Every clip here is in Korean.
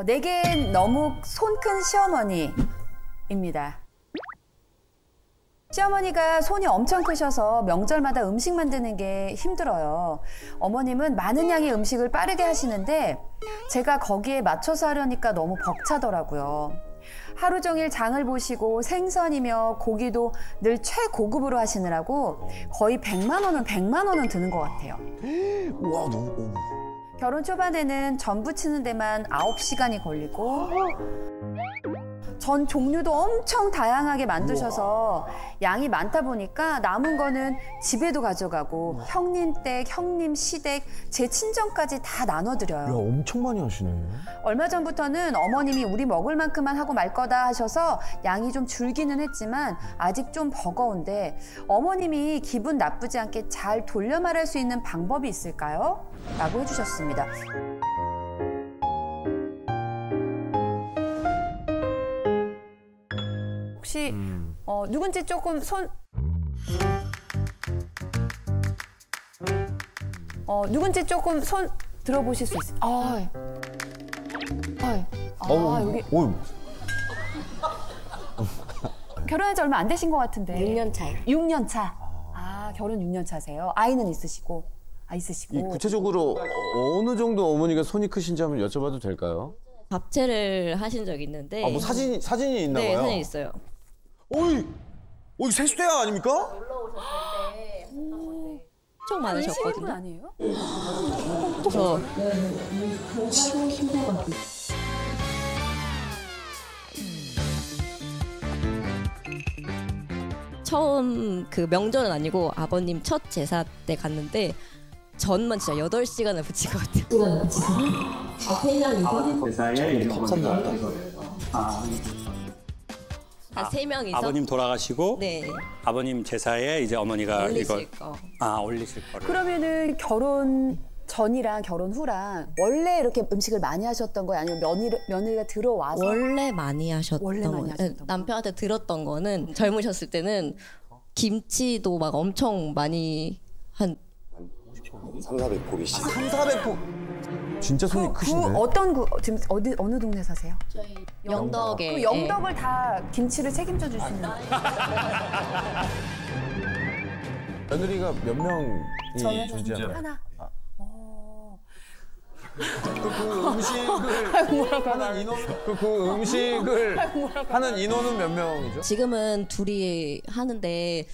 내겐 너무 손 큰 시어머니입니다. 시어머니가 손이 엄청 크셔서 명절마다 음식 만드는 게 힘들어요. 어머님은 많은 양의 음식을 빠르게 하시는데 제가 거기에 맞춰서 하려니까 너무 벅차더라고요. 하루 종일 장을 보시고 생선이며 고기도 늘 최고급으로 하시느라고 거의 100만 원은 드는 것 같아요. 와, 너무. 결혼 초반에는 전 부치는 데만 9시간이 걸리고 전 종류도 엄청 다양하게 만드셔서 양이 많다 보니까 남은 거는 집에도 가져가고 형님 댁, 형님 시댁, 제 친정까지 다 나눠드려요. 야, 엄청 많이 하시네. 얼마 전부터는 어머님이 우리 먹을 만큼만 하고 말 거다 하셔서 양이 좀 줄기는 했지만 아직 좀 버거운데 어머님이 기분 나쁘지 않게 잘 돌려 말할 수 있는 방법이 있을까요? 라고 해주셨습니다. 혹시 누군지 조금 누군지 조금 손 들어보실 수 있어요? 여기 결혼한 지 얼마 안 되신 것 같은데. 6년 차요. 6년 차. 결혼 6년 차세요. 아이는 있으시고. 이 구체적으로 어느 정도 어머니가 손이 크신지 한번 여쭤봐도 될까요? 잡채를 하신 적이 있는데. 뭐 사진이 있나 봐요? 네, 사진이 있어요. 어이 세수대야 아닙니까? 놀러 오셨을 때 엄청 많으셨거든요. 아니에요? 저 처음 그 명절은 아니고 아버님 첫 제사 때 갔는데 전만 진짜 8시간을 부친 것 같아요. 한 3명이서 아버님 돌아가시고 네. 아버님 제사에 이제 어머니가 올리실 거. 올리실 거를. 그러면은 결혼 전이랑 결혼 후랑 원래 이렇게 음식을 많이 하셨던 거예요? 아니면 며느리가 들어와서? 원래 많이 하셨던 원래 많이 거. 하셨던 거. 남편한테 들었던 거는 젊으셨을 때는 김치도 막 엄청 많이 한 300-400포기씩. 300-400포. 진짜 손이 크신데? 지금 어느 동네 사세요? 저희 영덕에. 그 영덕을 다 김치를 책임져 주시는. 며느리가 몇 명이 저는 존재하나요? 하나. 그 음식을 하는 인원은 몇 명이죠? 지금은 둘이 하는데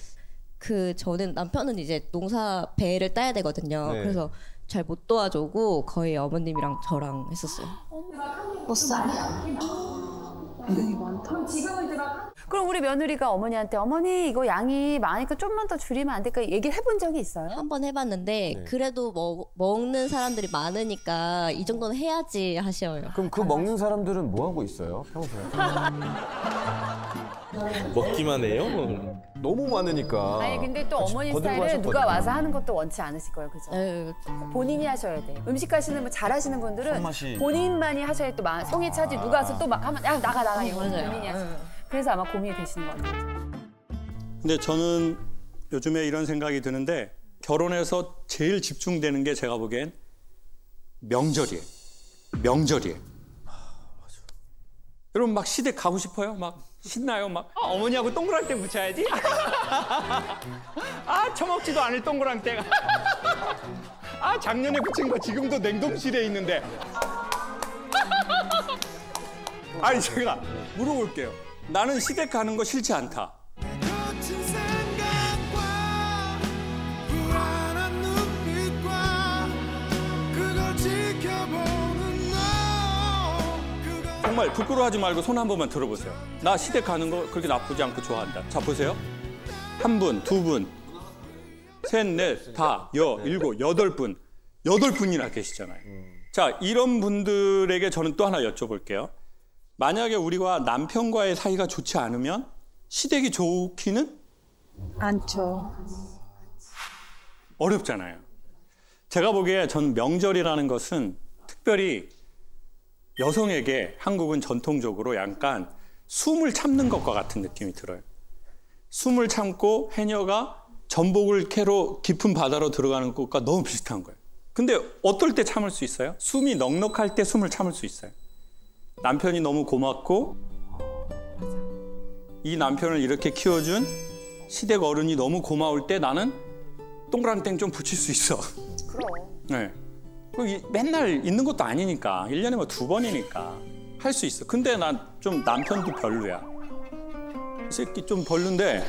저는 남편은 이제 농사 배를 따야 되거든요. 네. 그래서 잘 못 도와주고 거의 어머님이랑 저랑 했었어요. 못 살아. 그럼 우리 며느리가 어머니한테 어머니 이거 양이 많으니까 좀만 더 줄이면 안 될까 얘기를 해본 적이 있어요? 한 번 해봤는데 그래도 먹는 사람들이 많으니까 이 정도는 해야지 하셔요. 그럼 그 먹는 사람들은 뭐 하고 있어요? 평소에? 먹기만 해요? 너무 많으니까. 아니 근데 또 어머니 거들고 스타일은 누가 하셨거든요. 와서 하는 것도 원치 않으실 거예요, 그죠? 에휴, 본인이 하셔야 돼. 음식 하시는 분 잘하시는 분들은 손맛이. 본인만이 하셔야 또 성에 차지 누가 와서 또 막 하면 야 나가 이거 맞아요. 본인이 하시죠. 그래서 아마 고민이 되시는 것 같아요. 근데 저는 요즘에 이런 생각이 드는데 결혼해서 제일 집중되는 게 제가 보기엔 명절이에요. 여러분 막 시댁 가고 싶어요? 막 신나요? 막 어머니하고 동그랑땡 붙여야지. 처먹지도 않을 동그랑땡. 작년에 붙인 거 지금도 냉동실에 있는데. 아니 제가 물어볼게요. 나는 시댁 가는 거 싫지 않다. 정말 부끄러워하지 말고 손 한 번만 들어보세요. 나 시댁 가는 거 그렇게 나쁘지 않고 좋아한다. 자 보세요. 한 분, 두 분, 셋, 넷, 다, 일곱, 8분. 8분이나 계시잖아요. 자 이런 분들에게 저는 또 하나 여쭤볼게요. 만약에 우리가 남편과의 사이가 좋지 않으면 시댁이 좋기는? 않죠. 어렵잖아요. 제가 보기에 전 명절이라는 것은 특별히 여성에게 한국은 전통적으로 약간 숨을 참는 것과 같은 느낌이 들어요. 숨을 참고 해녀가 전복을 캐러 깊은 바다로 들어가는 것과 너무 비슷한 거예요. 근데 어떨 때 참을 수 있어요? 숨이 넉넉할 때 숨을 참을 수 있어요. 남편이 너무 고맙고 이 남편을 이렇게 키워준 시댁 어른이 너무 고마울 때 나는 동그랑땡 좀 붙일 수 있어. 그럼. 네. 맨날 있는 것도 아니니까 1년에 뭐 2번이니까 할 수 있어. 근데 난 좀 남편도 별로야. 이 새끼 좀 별론데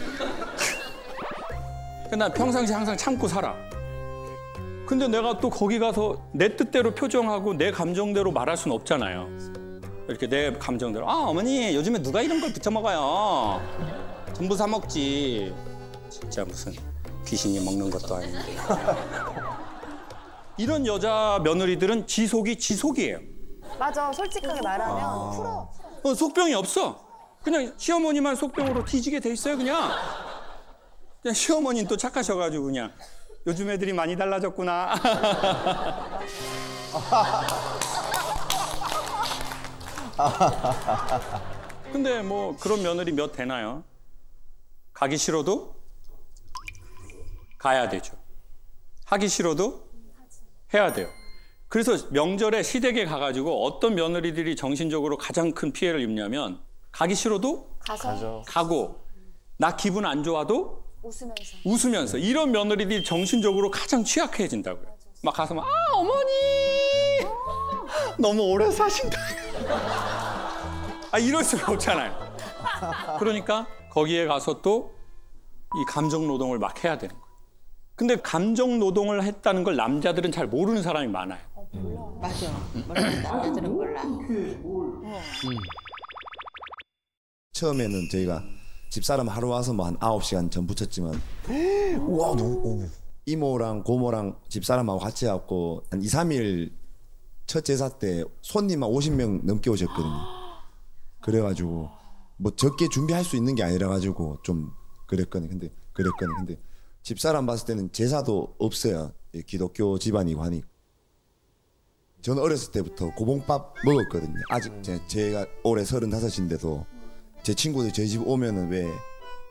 난 평상시 항상 참고 살아. 근데 내가 또 거기 가서 내 뜻대로 표정하고 내 감정대로 말할 수는 없잖아요. 이렇게 내 감정대로 어머니 요즘에 누가 이런 걸 부쳐 먹어요. 전부 사 먹지. 진짜 무슨 귀신이 먹는 것도 아닌데. 이런 여자 며느리들은 지속이에요. 맞아. 솔직하게 말하면 풀어. 속병이 없어. 그냥 시어머니만 속병으로 뒤지게 돼 있어요, 그냥. 그냥 시어머니는 또 착하셔가지고 그냥 요즘 애들이 많이 달라졌구나. 근데 뭐 그런 며느리 몇 되나요? 가기 싫어도 가야 되죠. 하기 싫어도 해야 돼요. 그래서 명절에 시댁에 가가지고 어떤 며느리들이 정신적으로 가장 큰 피해를 입냐면 가기 싫어도 가고 나 기분 안 좋아도 웃으면서 이런 며느리들이 정신적으로 가장 취약해진다고요. 막 가서 막 어머니 너무 오래 사신다. 이럴 수가 없잖아요. 그러니까 거기에 가서 또 이 감정 노동을 막 해야 되는 거예요. 근데 감정 노동을 했다는 걸 남자들은 잘 모르는 사람이 많아요. 맞아. 남자들은 몰라. 처음에는 저희가 집사람 하루 와서 뭐 한 9시간 전 붙였지만 와 너무 이모랑 고모랑 집사람하고 같이 왔고 한 2, 3일 첫 제사 때 손님만 50명 넘게 오셨거든요. 그래가지고 뭐 적게 준비할 수 있는 게 아니라 가지고 좀 그랬거든요. 근데 집사람 봤을 때는 제사도 없어요. 기독교 집안이고 하니. 저는 어렸을 때부터 고봉밥 먹었거든요. 아직 제가 올해 35인데도 제 친구들 저희 집 오면은 왜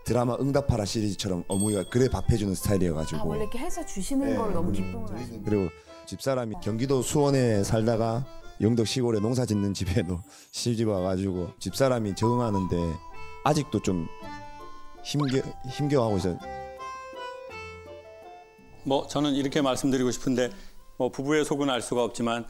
드라마 응답하라 시리즈처럼 어머니가 그래 밥 해주는 스타일이어가지고. 원래 이렇게 해서 주시는 걸 너무 기쁨을 하시는. 그리고 집사람이 경기도 수원에 살다가 영덕 시골에 농사 짓는 집에도 시집 와가지고 집사람이 적응하는데 아직도 좀 힘겨워하고 있어요. 뭐 저는 이렇게 말씀드리고 싶은데 뭐 부부의 속은 알 수가 없지만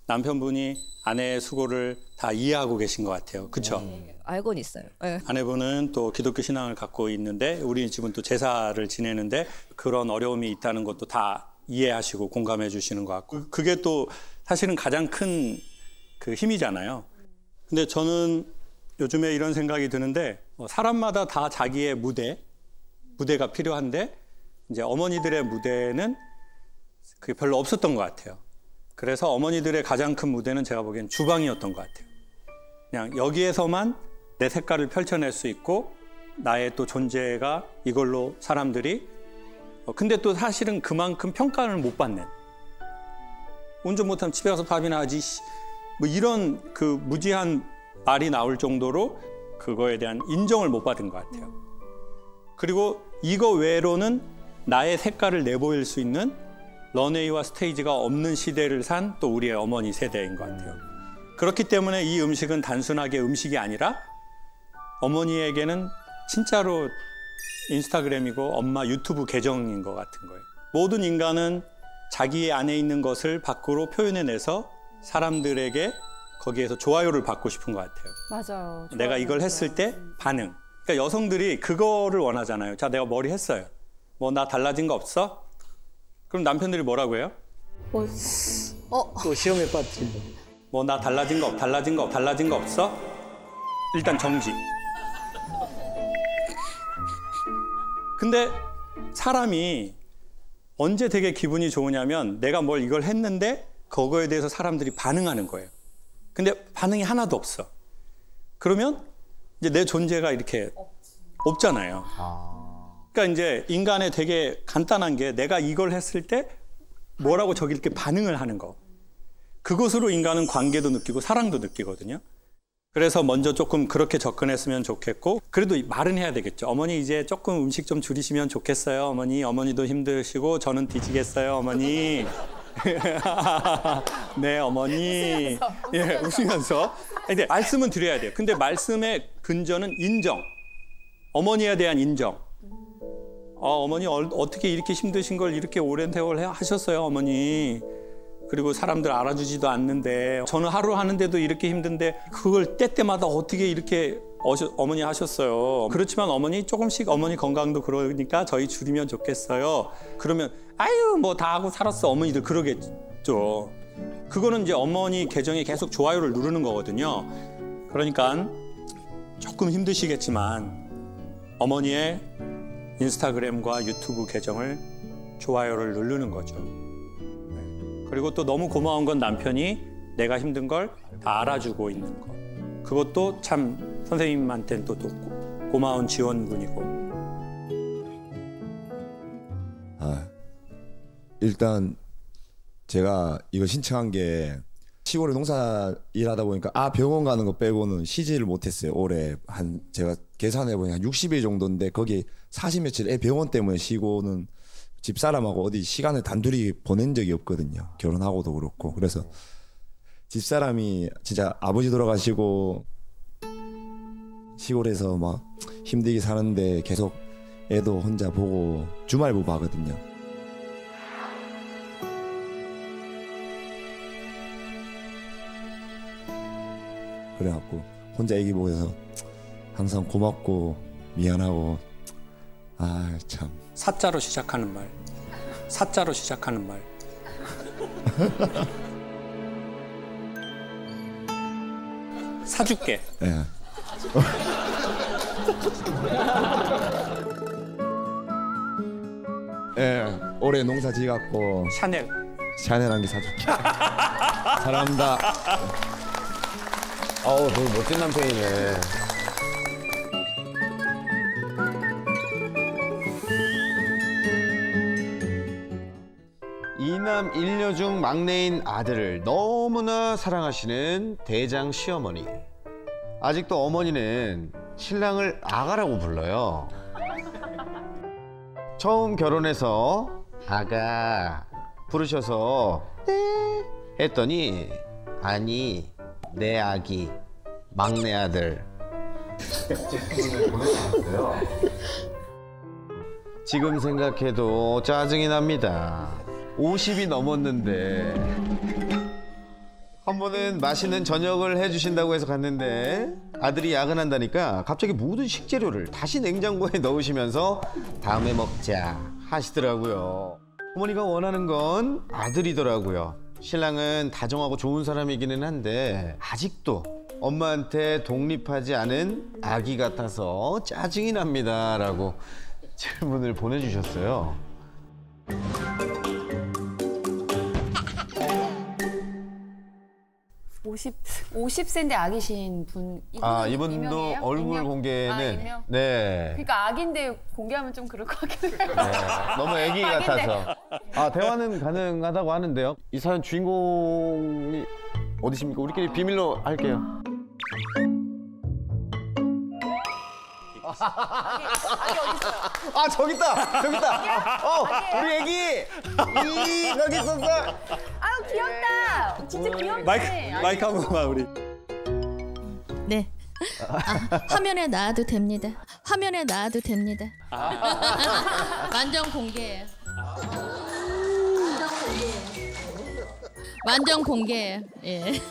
남편분이 아내의 수고를 다 이해하고 계신 것 같아요. 그렇죠? 알고는 있어요. 네. 아내분은 또 기독교 신앙을 갖고 있는데 우리 집은 또 제사를 지내는데 그런 어려움이 있다는 것도 다 이해하시고 공감해 주시는 것 같고 그게 또 사실은 가장 큰 그 힘이잖아요. 근데 저는 요즘에 이런 생각이 드는데 사람마다 다 자기의 무대가 필요한데 이제 어머니들의 무대는 그게 별로 없었던 것 같아요. 그래서 어머니들의 가장 큰 무대는 제가 보기엔 주방이었던 것 같아요. 그냥 여기에서만 내 색깔을 펼쳐낼 수 있고 나의 또 존재가 이걸로 사람들이 근데 또 사실은 그만큼 평가를 못 받는 운전 못하면 집에 가서 밥이나 하지 뭐 이런 그 무지한 말이 나올 정도로 그거에 대한 인정을 못 받은 것 같아요. 그리고 이거 외로는 나의 색깔을 내보일 수 있는 런웨이와 스테이지가 없는 시대를 산 또 우리의 어머니 세대인 것 같아요. 그렇기 때문에 이 음식은 단순하게 음식이 아니라 어머니에게는 진짜로 인스타그램이고 엄마 유튜브 계정인 것 같은 거예요. 모든 인간은 자기 안에 있는 것을 밖으로 표현해내서 사람들에게 거기에서 좋아요를 받고 싶은 것 같아요. 맞아요. 내가 이걸 했을 때 반응. 그러니까 여성들이 그거를 원하잖아요. 자, 내가 머리 했어요. 뭐 나 달라진 거 없어? 그럼 남편들이 뭐라고 해요? 또 시험에 빠뜨린다. 뭐 나 달라진 거 없어? 일단 정지. 근데 사람이 언제 되게 기분이 좋으냐면 내가 뭘 이걸 했는데 그거에 대해서 사람들이 반응하는 거예요. 근데 반응이 하나도 없어. 그러면 이제 내 존재가 이렇게 없잖아요. 그러니까 이제 인간의 되게 간단한 게 내가 이걸 했을 때 뭐라고 저기 이렇게 반응을 하는 거. 그것으로 인간은 관계도 느끼고 사랑도 느끼거든요. 그래서 먼저 조금 그렇게 접근했으면 좋겠고 그래도 말은 해야 되겠죠. 어머니 이제 조금 음식 좀 줄이시면 좋겠어요. 어머니도 힘드시고 저는 뒤지겠어요. 어머니. 네, 어머니. 웃으면서. 예, 웃으면서. 근데 말씀은 드려야 돼요. 근데 말씀의 근저는 인정. 어머니에 대한 인정. 어머니 어떻게 이렇게 힘드신 걸 이렇게 오랜 세월 하셨어요, 어머니. 그리고 사람들 알아주지도 않는데 저는 하루 하는데도 이렇게 힘든데 그걸 때때마다 어떻게 이렇게 어머니 하셨어요. 그렇지만 어머니 조금씩 어머니 건강도 그러니까 저희 줄이면 좋겠어요. 그러면 아유 뭐 다 하고 살았어 어머니들 그러겠죠. 그거는 이제 어머니 계정에 계속 좋아요를 누르는 거거든요. 그러니까 조금 힘드시겠지만 어머니의 인스타그램과 유튜브 계정을 좋아요를 누르는 거죠. 그리고 또 너무 고마운 건 남편이 내가 힘든 걸 다 알아주고 있는 거. 그것도 참 선생님한테는 또 고마운 지원군이고. 일단 제가 이거 신청한 게 시골에 농사 일하다 보니까 병원 가는 거 빼고는 쉬지를 못했어요. 올해 한 제가 계산해보니 한 60일 정도인데 거기 40며칠 애 병원 때문에 쉬고는 집사람하고 어디 시간을 단둘이 보낸 적이 없거든요. 결혼하고도 그렇고. 그래서 집사람이 진짜 아버지 돌아가시고 시골에서 막 힘들게 사는데 계속 애도 혼자 보고 주말부부 하거든요. 그래갖고 혼자 애기 보고서 항상 고맙고 미안하고 참. 사자로 시작하는 말. 사자로 시작하는 말. 사줄게. 예. 예, 올해 농사 지갖고 샤넬 한 개 사줄게. 사랑합니다. 되게 멋진 남편이네. 이남 일녀 중 막내인 아들을 너무나 사랑하시는 대장 시어머니. 아직도 어머니는 신랑을 아가라고 불러요. 처음 결혼해서 아가 부르셔서 네 했더니 아니 내 아기 막내 아들. 지금 생각해도 짜증이 납니다. 50이 넘었는데 한 번은 맛있는 저녁을 해주신다고 해서 갔는데 아들이 야근한다니까 갑자기 모든 식재료를 다시 냉장고에 넣으시면서 다음에 먹자 하시더라고요. 어머니가 원하는 건 아들이더라고요. 신랑은 다정하고 좋은 사람이기는 한데 아직도 엄마한테 독립하지 않은 아기 같아서 짜증이 납니다 라고 질문을 보내주셨어요. 50세인데 아기신 분. 이분도 이명이에요? 얼굴 공개는 이명? 네. 그러니까 아기인데 공개하면 좀 그럴 것 같긴 해요. 너무 애기 같아서. 대화는 가능하다고 하는데요. 이 사연 주인공이 어디십니까? 우리끼리 비밀로 할게요. 저기 있다. 우리 애기. 거기 있었어. 아유 귀엽다. 진짜 귀엽네. 마이크 한 번만 우리. 네. 화면에 나와도 됩니다. 화면에 나와도 됩니다. 완전 공개예요. 완전 공개예요. 예.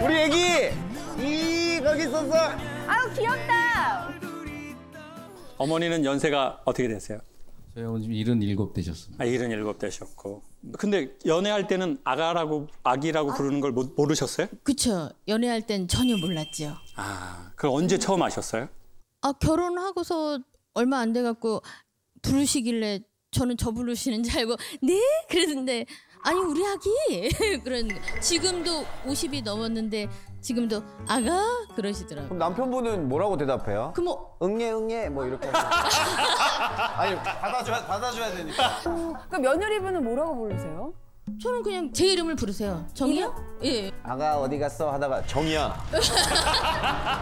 우리 애기. 거기 있었어. 아유 귀엽다. 어머니는 연세가 어떻게 되세요? 저희 어머니 77 되셨습니다. 77 되셨고. 근데 연애할 때는 아기라고 부르는 걸 모르셨어요? 그쵸. 연애할 땐 전혀 몰랐죠. 그럼 언제 처음 아셨어요? 결혼하고서 얼마 안 돼갖고 부르시길래 저는 저 부르시는 줄 알고 네? 그랬는데 아니 우리 아기 그런 지금도 50이 넘었는데 지금도 아가 그러시더라고요. 그럼 남편분은 뭐라고 대답해요? 그럼 뭐 응애 뭐 이렇게. 아니 받아줘야 되니까. 그럼 며느리분은 뭐라고 부르세요? 저는 그냥 제 이름을 부르세요. 정이야? 예. 아가 어디 갔어 하다가 정이야.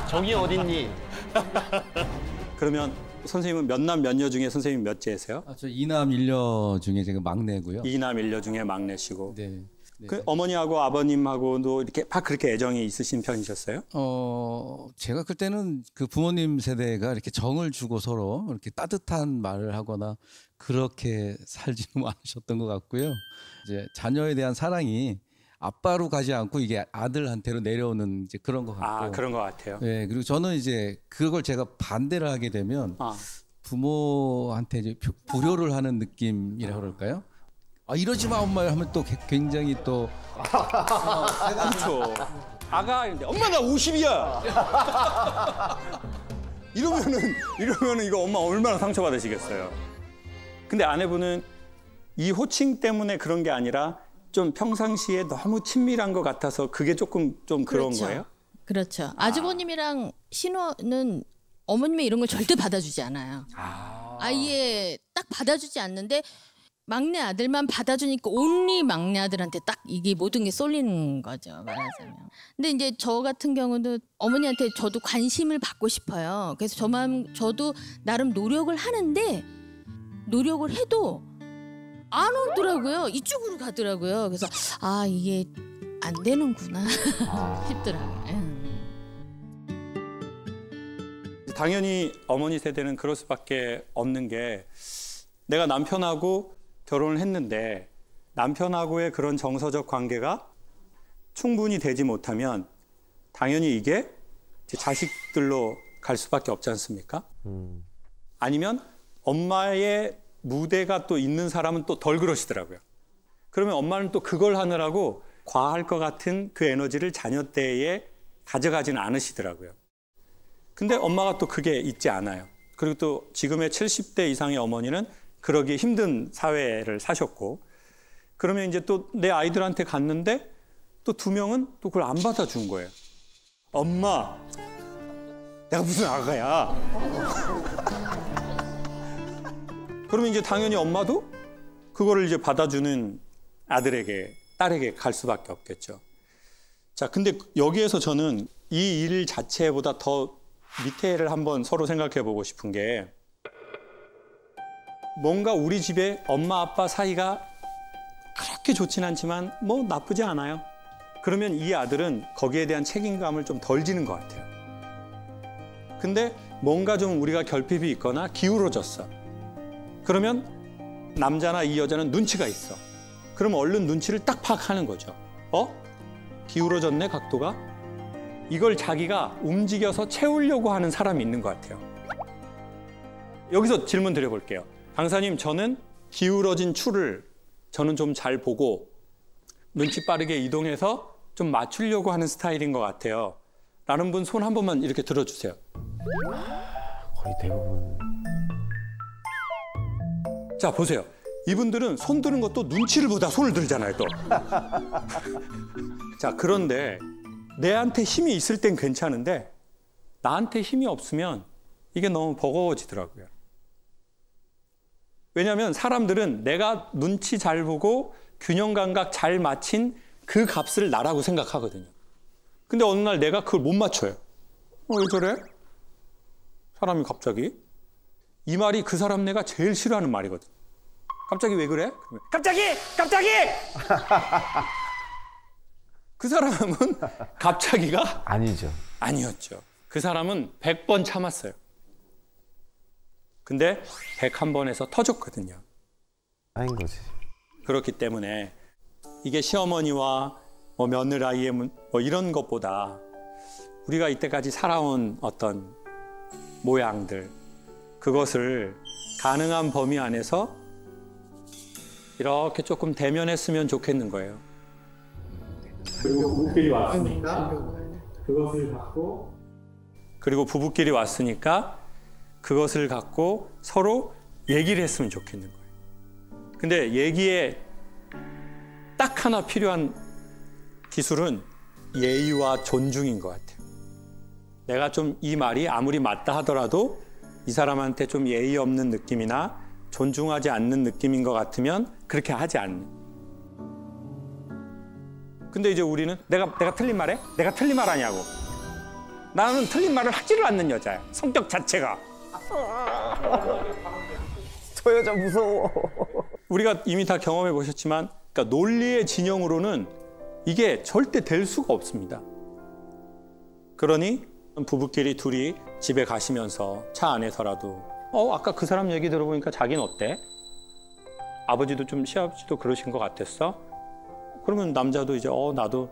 정이 어딨니? 그러면 선생님은 몇 남 몇 녀 중에 선생님 몇째세요? 저 2남 1녀 중에 제가 막내고요. 2남 1녀 중에 막내시고. 네. 네. 그 어머니하고 아버님하고도 이렇게 막 그렇게 애정이 있으신 편이셨어요? 제가 그때는 그 부모님 세대가 이렇게 정을 주고 서로 이렇게 따뜻한 말을 하거나 그렇게 살지는 않으셨던 것 같고요. 이제 자녀에 대한 사랑이 아빠로 가지 않고 이게 아들한테로 내려오는 이제 그런 것 같고. 아, 그런 것 같아요. 네, 그리고 저는 이제 그걸 제가 반대를 하게 되면 부모한테 이제 불효를 하는 느낌이라 그럴까요? 이러지 마 엄마 하면 또 굉장히 또 그렇죠. 아가 이런데 엄마 나 50이야. 이러면은 이거 엄마 얼마나 상처받으시겠어요. 근데 아내분은 이 호칭 때문에 그런 게 아니라 좀 평상시에 너무 친밀한 것 같아서 그게 조금 좀 그런 그렇죠. 거예요? 그렇죠. 아주버님이랑 신호는 어머님의 이런 걸 절대 받아주지 않아요. 아예 딱 받아주지 않는데 막내 아들만 받아주니까 온리 막내 아들한테 딱 이게 모든 게 쏠리는 거죠, 말하자면. 근데 이제 저 같은 경우도 어머니한테 저도 관심을 받고 싶어요. 그래서 저도 나름 노력을 하는데 노력을 해도 안 오더라고요. 이쪽으로 가더라고요. 그래서 이게 안 되는구나 싶더라고요. 당연히 어머니 세대는 그럴 수밖에 없는 게 내가 남편하고 결혼을 했는데 남편하고의 그런 정서적 관계가 충분히 되지 못하면 당연히 이게 자식들로 갈 수밖에 없지 않습니까? 아니면 엄마의 무대가 또 있는 사람은 또 덜 그러시더라고요. 그러면 엄마는 또 그걸 하느라고 과할 것 같은 그 에너지를 자녀 때에 가져가지는 않으시더라고요. 근데 엄마가 또 그게 있지 않아요. 그리고 또 지금의 70대 이상의 어머니는 그러기 힘든 사회를 사셨고, 그러면 이제 또 내 아이들한테 갔는데 또 2명은 또 그걸 안 받아준 거예요. 엄마, 내가 무슨 아가야. 그러면 이제 당연히 엄마도 그거를 이제 받아주는 아들에게, 딸에게 갈 수밖에 없겠죠. 자, 근데 여기에서 저는 이 일 자체보다 더 밑에를 한번 서로 생각해 보고 싶은 게, 뭔가 우리 집에 엄마 아빠 사이가 그렇게 좋진 않지만 뭐 나쁘지 않아요. 그러면 이 아들은 거기에 대한 책임감을 좀 덜 지는 것 같아요. 근데 뭔가 좀 우리가 결핍이 있거나 기울어졌어. 그러면 남자나 이 여자는 눈치가 있어. 그러면 얼른 눈치를 딱 파악하는 거죠. 기울어졌네, 각도가? 이걸 자기가 움직여서 채우려고 하는 사람이 있는 것 같아요. 여기서 질문 드려볼게요. 강사님, 저는 기울어진 추를 저는 좀 잘 보고 눈치 빠르게 이동해서 좀 맞추려고 하는 스타일인 것 같아요. 라는 분 손 한 번만 이렇게 들어주세요. 거의 대부분. 자, 보세요. 이분들은 손 드는 것도 눈치를 보다 손을 들잖아요, 또. 자, 그런데 내한테 힘이 있을 땐 괜찮은데 나한테 힘이 없으면 이게 너무 버거워지더라고요. 왜냐하면 사람들은 내가 눈치 잘 보고 균형 감각 잘 맞힌 그 값을 나라고 생각하거든요. 근데 어느 날 내가 그걸 못 맞춰요. 왜 저래? 사람이 갑자기. 이 말이 그 사람 내가 제일 싫어하는 말이거든. 갑자기 왜 그래? 갑자기! 갑자기! 그 사람은 갑자기가 아니죠. 아니었죠. 그 사람은 100번 참았어요. 근데 101번에서 터졌거든요. 아닌 거지. 그렇기 때문에 이게 시어머니와 며느라이의 이런 것보다 우리가 이때까지 살아온 어떤 모양들, 그것을 가능한 범위 안에서 이렇게 조금 대면했으면 좋겠는 거예요. 그리고 부부끼리 왔으니까 그것을 갖고, 그리고 부부끼리 왔으니까 그것을 갖고 서로 얘기를 했으면 좋겠는 거예요. 근데 얘기에 딱 하나 필요한 기술은 예의와 존중인 것 같아요. 내가 좀 이 말이 아무리 맞다 하더라도 이 사람한테 좀 예의 없는 느낌이나 존중하지 않는 느낌인 것 같으면 그렇게 하지 않는. 근데 이제 우리는 내가 틀린 말해? 내가 틀린 말 하냐고. 나는 틀린 말을 하지를 않는 여자야. 성격 자체가. 저 여자 무서워. 우리가 이미 다 경험해 보셨지만, 그러니까 논리의 진영으로는 이게 절대 될 수가 없습니다. 그러니 부부끼리 둘이 집에 가시면서 차 안에서라도 아까 그 사람 얘기 들어보니까 자기는 어때? 아버지도 좀 시아버지도 그러신 것 같았어? 그러면 남자도 이제 나도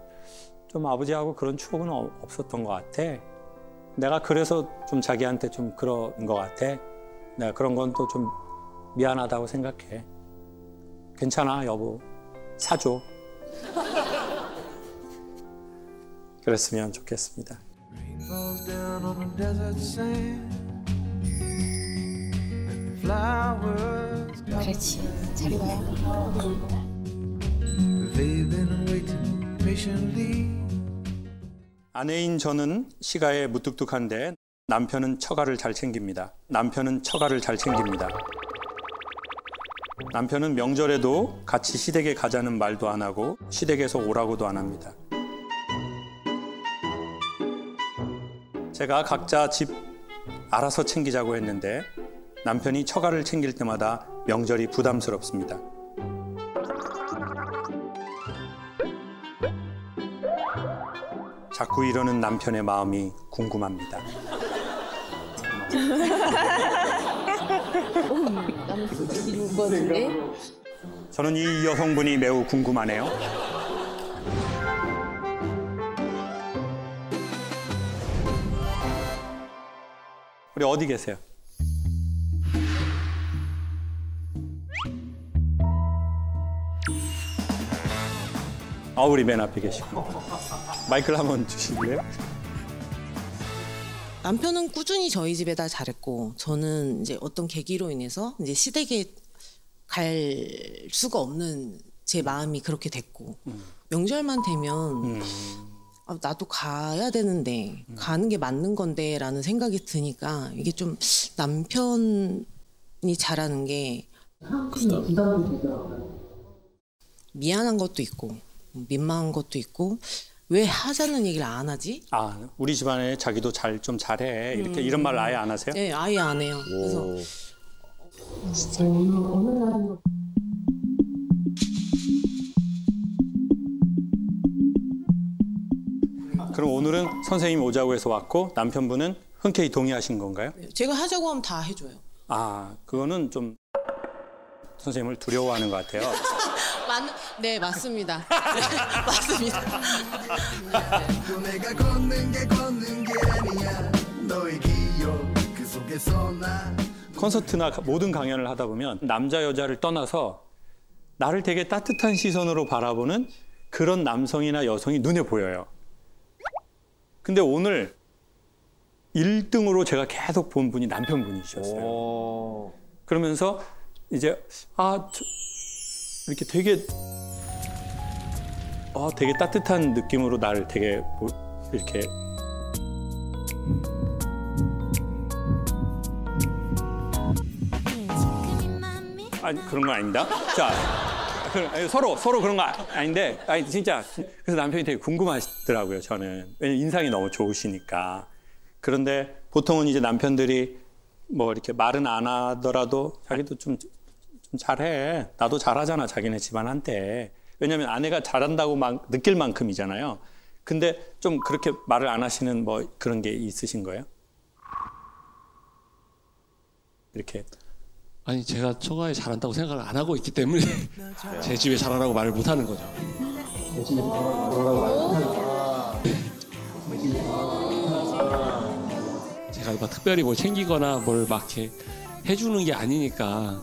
좀 아버지하고 그런 추억은 없었던 것 같아. 내가 그래서 좀 자기한테 좀 그런 것 같아. 내가 그런 건 또 좀 미안하다고 생각해. 괜찮아 여보, 사줘. 그랬으면 좋겠습니다. 그렇지. 잘 봐요. 아내인 저는 시가에 무뚝뚝한데 남편은 처가를 잘 챙깁니다. 남편은 명절에도 같이 시댁에 가자는 말도 안 하고 시댁에서 오라고도 안 합니다. 제가 각자 집 알아서 챙기자고 했는데 남편이 처가를 챙길 때마다 명절이 부담스럽습니다. 자꾸 이러는 남편의 마음이 궁금합니다. 저는 이 여성분이 매우 궁금하네요. 우리 어디 계세요? 우리 맨 앞에 계시고. 마이크를 한번 주실래요? 남편은 꾸준히 저희 집에다 잘했고, 저는 이제 어떤 계기로 인해서 이제 시댁에 갈 수가 없는 제 마음이 그렇게 됐고, 명절만 되면 나도 가야 되는데 가는 게 맞는 건데라는 생각이 드니까 이게 좀 남편이 잘하는 게 미안한 것도 있고 민망한 것도 있고, 왜 하자는 얘기를 안 하지? 우리 집안에 자기도 좀 잘해. 이런 말 아예 안 하세요? 네, 아예 안 해요. 그래서 진짜 어느 날은 그럼 오늘은 선생님 오자고 해서 왔고 남편분은 흔쾌히 동의하신 건가요? 제가 하자고 하면 다 해줘요. 그거는 좀 선생님을 두려워하는 것 같아요. 네, 맞습니다. 맞습니다. 콘서트나 모든 강연을 하다 보면 남자 여자를 떠나서 나를 되게 따뜻한 시선으로 바라보는 그런 남성이나 여성이 눈에 보여요. 근데 오늘 1등으로 제가 계속 본 분이 남편분이셨어요. 그러면서 이제 이렇게 되게 따뜻한 느낌으로 나를 되게 이렇게 그런 거 아닙니다. 자, 서로 그런 거 아닌데, 진짜 그래서 남편이 되게 궁금하시더라고요. 저는 왜냐면 인상이 너무 좋으시니까. 그런데 보통은 이제 남편들이 뭐 이렇게 말은 안 하더라도 자기도 좀 잘해. 나도 잘하잖아, 자기네 집안한테. 왜냐면 아내가 잘한다고 막 느낄 만큼이잖아요. 근데 좀 그렇게 말을 안 하시는 뭐 그런 게 있으신 거예요? 이렇게. 아니, 제가 처가에 잘한다고 생각을 안 하고 있기 때문에 제 집에 잘하라고 말을 못 하는 거죠. 제 집에 잘하라고 말을 못 하는 거죠. 제가 막 특별히 뭘 챙기거나 뭘 막 이렇게 해주는 게 아니니까.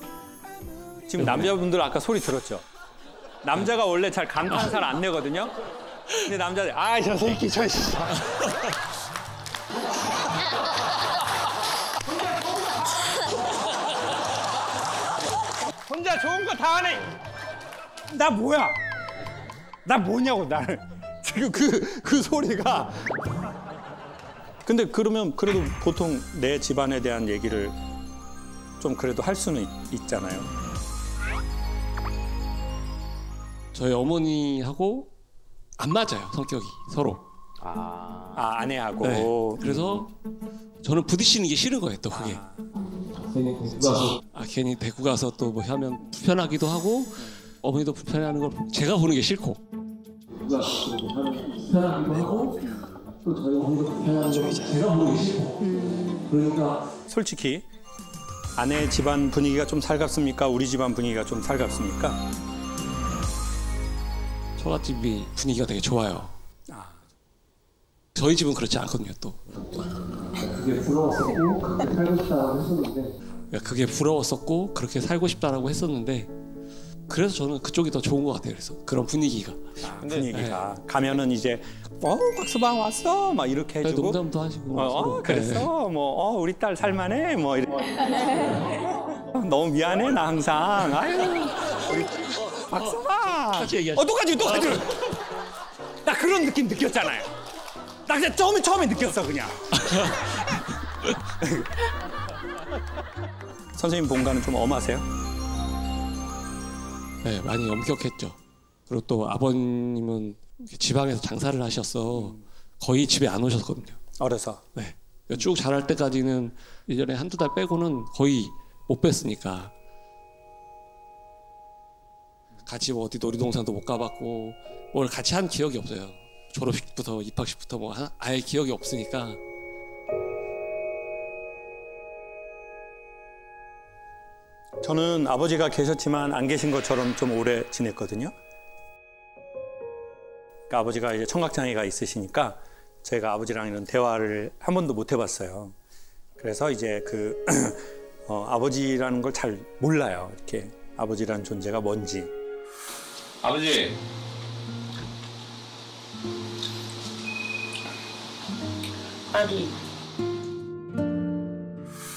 지금 남자분들 아까 소리 들었죠? 남자가 원래 잘 감탄사를 안 내거든요? 근데 남자들, 저 새끼, 저 새끼. 혼자 좋은 거 다 하네. 나 뭐야? 나 뭐냐고, 나를. 지금 그 소리가. 근데 그러면 그래도 보통 내 집안에 대한 얘기를 좀 그래도 할 수는 있잖아요. 저희 어머니하고 안 맞아요, 성격이 서로. 아내하고. 네. 그래서 저는 부딪히는 게 싫은 거예요, 또 그게. 괜히 데리고 가서 또 뭐 하면 불편하기도 하고 어머니도 불편해하는 걸 제가 보는 게 싫고. 불편하기도 하고 또 저희 어머니도 불편해하는 걸 제가 보는 게 싫고. 그러니까 솔직히 아내 집안 분위기가 좀 살갑습니까? 우리 집안 분위기가 좀 살갑습니까? 처갓집이 분위기가 되게 좋아요. 저희 집은 그렇지 않거든요, 또. 그게 부러웠었고 그렇게 살고 싶다라고 했었는데. 그게 부러웠었고 그렇게 살고 싶다라고 했었는데 그래서 저는 그쪽이 더 좋은 것 같아요. 그래서 그런 분위기가. 분위기가 가면은 이제 박수방 왔어 막 이렇게 해주고 농담도 하시고. 그랬어 뭐 우리 딸 살만해 뭐 이래. 너무 미안해 나 항상. 아유 우리 박수방. 똑같이. 나 그런 느낌 느꼈잖아요. 나 그냥 처음에 느꼈어 그냥. 선생님 본가는 좀 엄하세요? 네, 많이 엄격했죠. 그리고 또 아버님은 지방에서 장사를 하셔서 거의 집에 안 오셨거든요. 어려서? 네. 쭉 자랄 때까지는 1년에 한두 달 빼고는 거의 못 뵀으니까. 같이 뭐 어디 놀이동산도 못 가봤고 뭘 같이 한 기억이 없어요. 졸업식부터 입학식부터 뭐 아예 기억이 없으니까. 저는 아버지가 계셨지만 안 계신 것처럼 좀 오래 지냈거든요. 그러니까 아버지가 이제 청각장애가 있으시니까 제가 아버지랑 이런 대화를 한 번도 못 해봤어요. 그래서 이제 아버지라는 걸 잘 몰라요. 이렇게 아버지라는 존재가 뭔지. 아버지. 아니.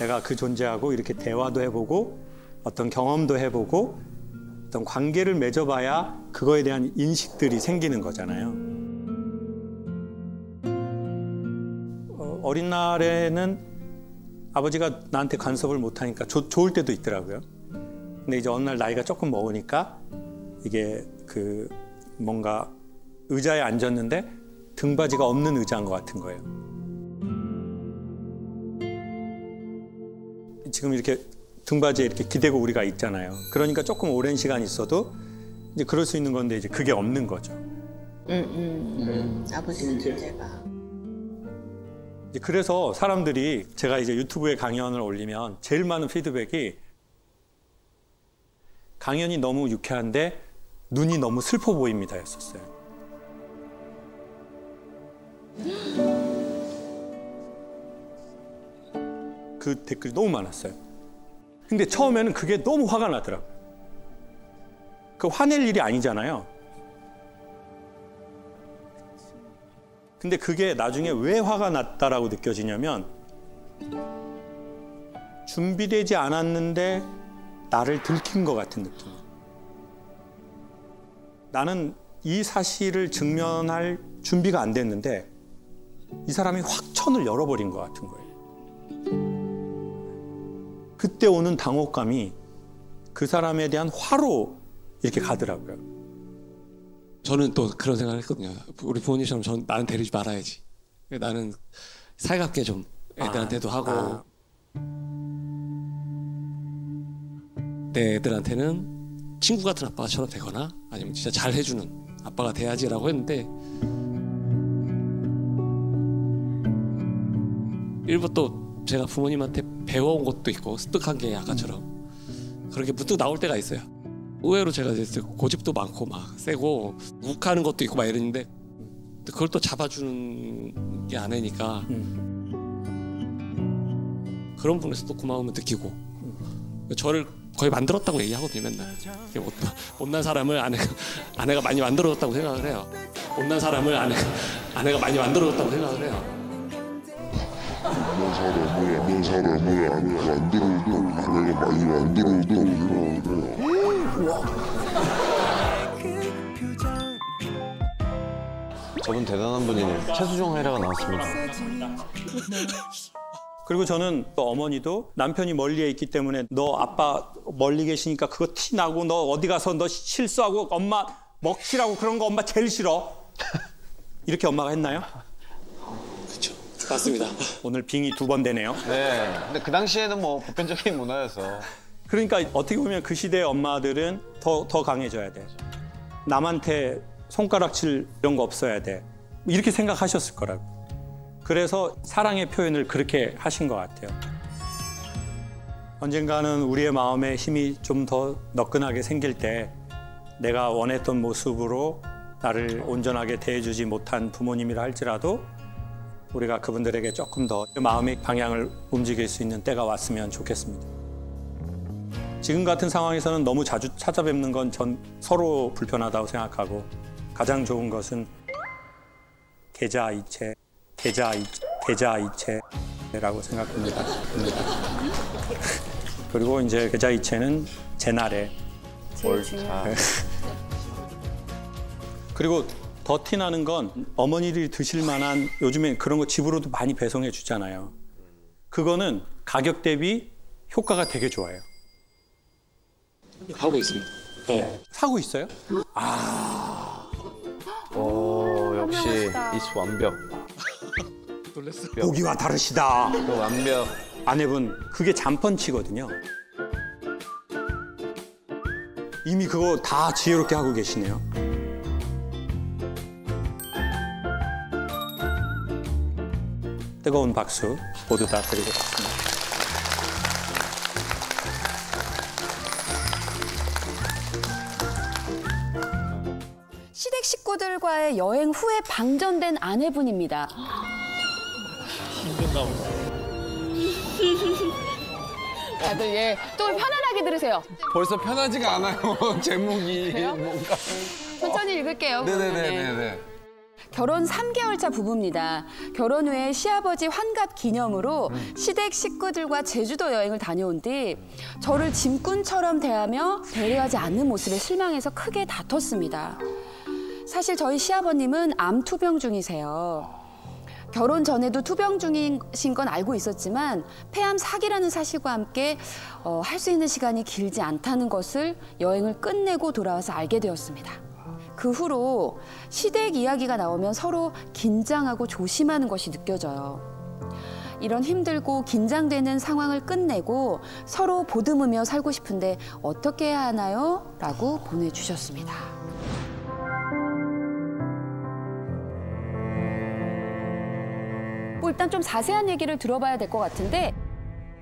내가 그 존재하고 이렇게 대화도 해보고 어떤 경험도 해보고 어떤 관계를 맺어봐야 그거에 대한 인식들이 생기는 거잖아요. 어린 날에는 아버지가 나한테 간섭을 못하니까 좋을 때도 있더라고요. 근데 이제 어느 날 나이가 조금 먹으니까 이게 뭔가 의자에 앉았는데 등받이가 없는 의자인 것 같은 거예요. 지금 이렇게 등받이에 이렇게 기대고 우리가 있잖아요. 그러니까 조금 오랜 시간 있어도 이제 그럴 수 있는 건데 이제 그게 없는 거죠. 아버지 존재가. 이제 그래서 사람들이 제가 이제 유튜브에 강연을 올리면 제일 많은 피드백이 강연이 너무 유쾌한데 눈이 너무 슬퍼 보입니다였었어요. 그 댓글이 너무 많았어요. 근데 처음에는 그게 너무 화가 나더라고요. 그 화낼 일이 아니잖아요. 근데 그게 나중에 왜 화가 났다라고 느껴지냐면 준비되지 않았는데 나를 들킨 것 같은 느낌. 나는 이 사실을 증명할 준비가 안 됐는데 이 사람이 확 천을 열어버린 것 같은 거예요. 그때 오는 당혹감이 그 사람에 대한 화로 이렇게 가더라고요. 저는 또 그런 생각을 했거든요. 우리 부모님처럼 나는 데리지 말아야지. 나는 살갑게 좀 애들한테도 하고 내 애들한테는 친구 같은 아빠처럼 되거나 아니면 진짜 잘 해주는 아빠가 돼야지라고 했는데 일부 또 제가 부모님한테 배워온 것도 있고 습득한 게 아까처럼 그렇게 문득 나올 때가 있어요. 의외로 제가 이제 고집도 많고 막 세고 욱하는 것도 있고 막 이랬는데 그걸 또 잡아주는 게 아내니까 그런 부분에서 또 고마움을 느끼고 저를 거의 만들었다고 얘기하거든요. 맨날 못난 사람을 아내가 많이 만들어줬다고 생각을 해요. 못난 사람을 아내가 많이 만들어줬다고 생각을 해요. 못난 사람을 만들어도 아내가 많이 만들어도 저분 대단한 분이네. 최수종 해라가 나왔습니다. 그리고 저는 또 어머니도 남편이 멀리에 있기 때문에 너 아빠 멀리 계시니까 그거 티 나고 너 어디 가서 너 실수하고 엄마 먹튀라고 그런 거 엄마 제일 싫어. 이렇게 엄마가 했나요? 그렇죠. 맞습니다. 오늘 빙이 2번 되네요. 네. 근데 그 당시에는 뭐 보편적인 문화여서. 그러니까 어떻게 보면 그 시대의 엄마들은 더 강해져야 돼. 남한테 손가락질 이런 거 없어야 돼. 이렇게 생각하셨을 거라고. 그래서 사랑의 표현을 그렇게 하신 것 같아요. 언젠가는 우리의 마음에 힘이 좀 더 너끈하게 생길 때 내가 원했던 모습으로 나를 온전하게 대해주지 못한 부모님이라 할지라도 우리가 그분들에게 조금 더 마음의 방향을 움직일 수 있는 때가 왔으면 좋겠습니다. 지금 같은 상황에서는 너무 자주 찾아뵙는 건 전 서로 불편하다고 생각하고 가장 좋은 것은 계좌이체라고 생각합니다. 그리고 이제 계좌이체는 제 날에 옳다. 그리고 더 티나는 건 어머니들이 드실 만한 요즘에 그런 거 집으로도 많이 배송해 주잖아요. 그거는 가격 대비 효과가 되게 좋아요. 하고 있습니다. 네. 사고 있어요? 오, 역시 이수 완벽. 놀랐어. 보기와 다르시다. 그 완벽. 아내분 그게 잠펀치거든요. 이미 그거 다 지혜롭게 하고 계시네요. 뜨거운 박수 모두 다 드리겠습니다. 시댁 식구들과의 여행 후에 방전된 아내분입니다. 힘든가 보다. 다들 좀 편안하게 들으세요. 벌써 편하지가 않아요. 제목이 뭔가. 천천히 읽을게요. 네네네네. 결혼 3개월 차 부부입니다. 결혼 후에 시아버지 환갑 기념으로 시댁 식구들과 제주도 여행을 다녀온 뒤 저를 짐꾼처럼 대하며 배려하지 않는 모습에 실망해서 크게 다퉜습니다. 사실 저희 시아버님은 암 투병 중이세요. 결혼 전에도 투병 중이신 건 알고 있었지만 폐암 4기라는 사실과 함께 할 수 있는 시간이 길지 않다는 것을 여행을 끝내고 돌아와서 알게 되었습니다. 그 후로 시댁 이야기가 나오면 서로 긴장하고 조심하는 것이 느껴져요. 이런 힘들고 긴장되는 상황을 끝내고 서로 보듬으며 살고 싶은데 어떻게 해야 하나요? 라고 보내주셨습니다. 일단 좀 자세한 얘기를 들어봐야 될 것 같은데